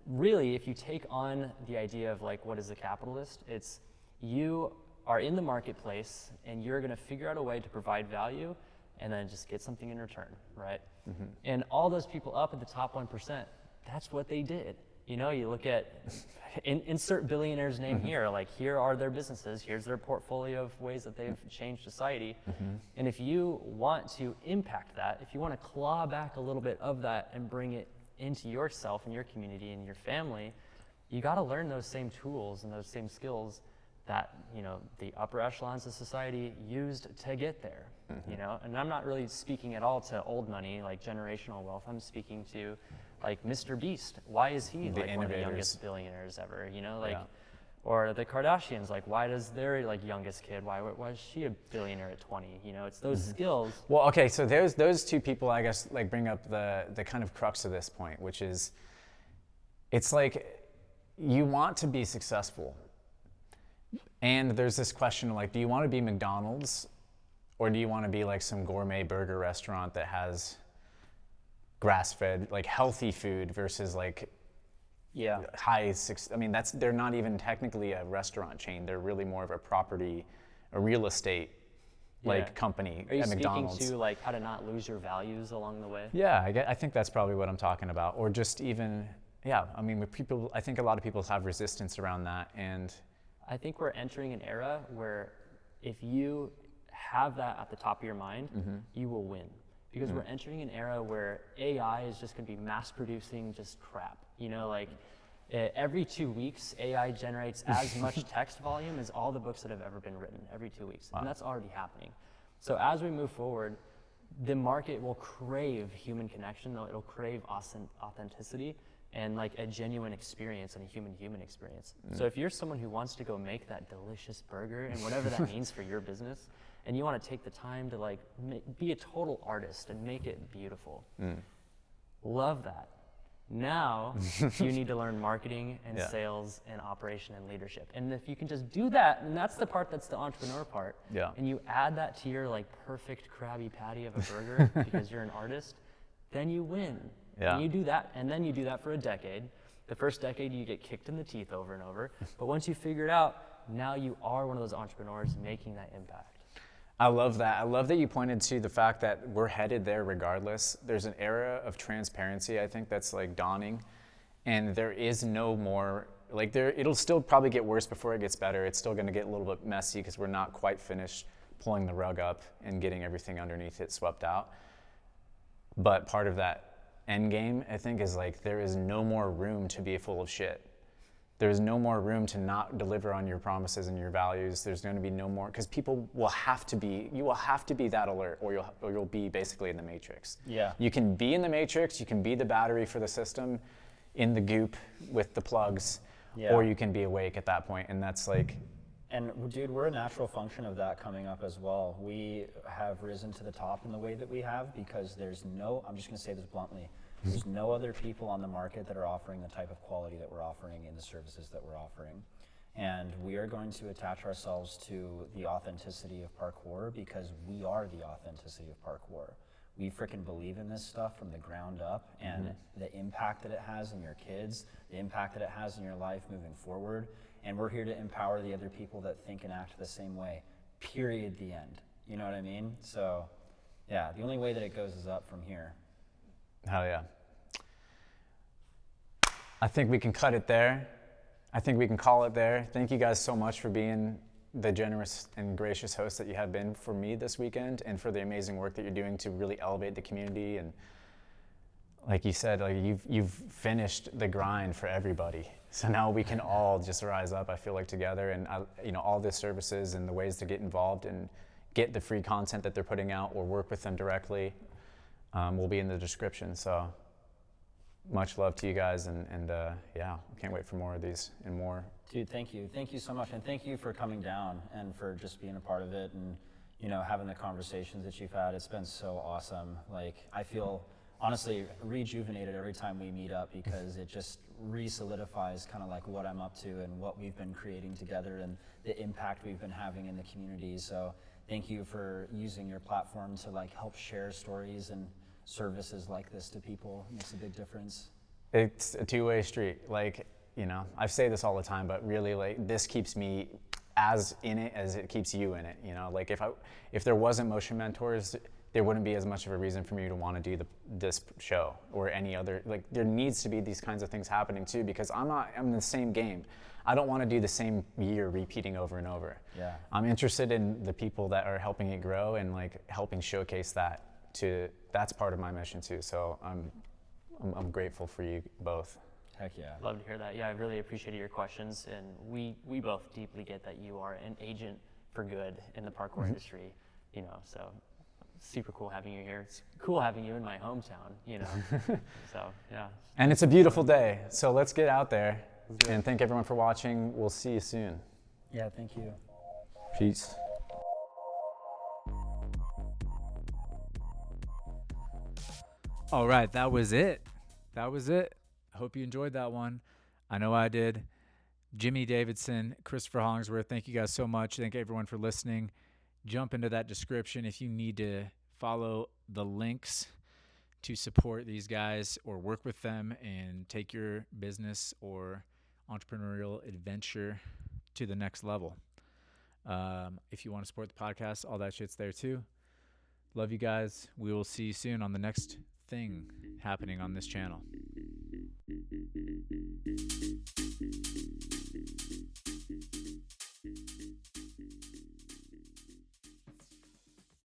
S2: really, if you take on the idea of like, what is a capitalist? It's you are in the marketplace and you're gonna figure out a way to provide value and then just get something in return, right? And all those people up at the top 1%, that's what they did. You know, you look at, insert billionaire's name here, like here are their businesses, here's their portfolio of ways that they've changed society. And if you want to impact that, if you want to claw back a little bit of that and bring it into yourself and your community and your family, you got to learn those same tools and those same skills that, you know, the upper echelons of society used to get there, you know? And I'm not really speaking at all to old money, like generational wealth. I'm speaking to like Mr. Beast. Why is he like one of the youngest billionaires ever, you know? Like, or the Kardashians, like why does their like youngest kid, why is she a billionaire at 20? You know, it's those skills.
S4: Well, okay, so there's those two people, I guess, like bring up the kind of crux of this point, which is, it's like you want to be successful. And there's this question like, do you want to be McDonald's or do you want to be like some gourmet burger restaurant that has grass-fed, like healthy food versus like I mean, they're not even technically a restaurant chain. They're really more of a property, a real estate like company at McDonald's.
S2: Are you speaking to like how to not lose your values along the way?
S4: Yeah, I think that's probably what I'm talking about. Or just even, I mean, with people, I think a lot of people have resistance around that. And
S2: I think we're entering an era where if you have that at the top of your mind, you will win. Because we're entering an era where AI is just going to be mass producing just crap. You know, like every 2 weeks, AI generates as much text volume as all the books that have ever been written every 2 weeks. And that's already happening. So as we move forward, the market will crave human connection, it'll crave authenticity and like a genuine experience and a human experience. So if you're someone who wants to go make that delicious burger and whatever that means for your business, and you want to take the time to like be a total artist and make it beautiful, love that. Now you need to learn marketing and
S4: Yeah.
S2: sales and operation and leadership. And if you can just do that, and that's the part that's the entrepreneur part,
S4: Yeah.
S2: and you add that to your like perfect Krabby Patty of a burger because you're an artist, then you win.
S4: Yeah.
S2: And you do that, and then you do that for a decade. The first decade you get kicked in the teeth over and over, but once you figure it out, now you are one of those entrepreneurs making that impact.
S4: I love that. I love that you pointed to the fact that we're headed there regardless. There's an era of transparency, I think, that's like dawning, and there is no more, like it'll still probably get worse before it gets better. It's still gonna get a little bit messy because we're not quite finished pulling the rug up and getting everything underneath it swept out. But part of that end game, I think, is like there is no more room to be full of shit. There's no more room to not deliver on your promises and your values. There's going to be no more, because people will have to be, you will have to be that alert, or you'll be basically in the matrix.
S3: Yeah.
S4: You can be in the matrix, you can be the battery for the system in the goop with the plugs,
S3: Yeah.
S4: or you can be awake at that point, and that's like,
S3: And dude, we're a natural function of that coming up as well. We have risen to the top in the way that we have because there's no, I'm just gonna say this bluntly, there's no other people on the market that are offering the type of quality that we're offering in the services that we're offering. And we are going to attach ourselves to the authenticity of parkour because we are the authenticity of parkour. We freaking believe in this stuff from the ground up, and the impact that it has in your kids, the impact that it has in your life moving forward. And we're here to empower the other people that think and act the same way, period, the end. You know what I mean? So yeah, the only way that it goes is up from here.
S4: hell yeah. I think we can cut it there. I think we can call it there. Thank you guys so much for being the generous and gracious host that you have been for me this weekend, and for the amazing work that you're doing to really elevate the community. And like you said, like you've finished the grind for everybody. So now we can all just rise up, I feel like, together, and all the services and the ways to get involved and get the free content that they're putting out or work with them directly will be in the description. So much love to you guys, and yeah, can't wait for more of these and more.
S3: Dude, thank you. Thank you so much. And thank you for coming down and for just being a part of it and, having the conversations that you've had. It's been so awesome. Like, I feel honestly rejuvenated every time we meet up because it just re-solidifies kind of like what I'm up to and what we've been creating together and the impact we've been having in the community. So thank you for using your platform to like help share stories and services like this to people. It makes a big difference.
S4: It's a two-way street. Like, I say this all the time, but really, like, this keeps me as in it as it keeps you in it. Like if there wasn't Motion Mentors, there wouldn't be as much of a reason for me to want to do this show or any other. Like, there needs to be these kinds of things happening too, because I'm in the same game. I don't want to do the same year repeating over and over.
S3: Yeah.
S4: I'm interested in the people that are helping it grow and like helping showcase that. That's part of my mission too. So I'm grateful for you both.
S3: Heck yeah.
S2: Love to hear that. Yeah, I really appreciated your questions, and we both deeply get that you are an agent for good in the parkour industry, so super cool having you here. It's cool having you in my hometown, so yeah.
S4: And it's a beautiful day, so let's get out there, and thank everyone for watching. We'll see you soon.
S3: Yeah, thank you.
S4: Peace.
S1: All right, that was it. I hope you enjoyed that one. I know I did. Jimmy Davidson, Christopher Hollingsworth, thank you guys so much. Thank everyone for listening. Jump into that description if you need to follow the links to support these guys or work with them and take your business or entrepreneurial adventure to the next level. If you want to support the podcast, all that shit's there too. Love you guys. We will see you soon on the next thing happening on this channel.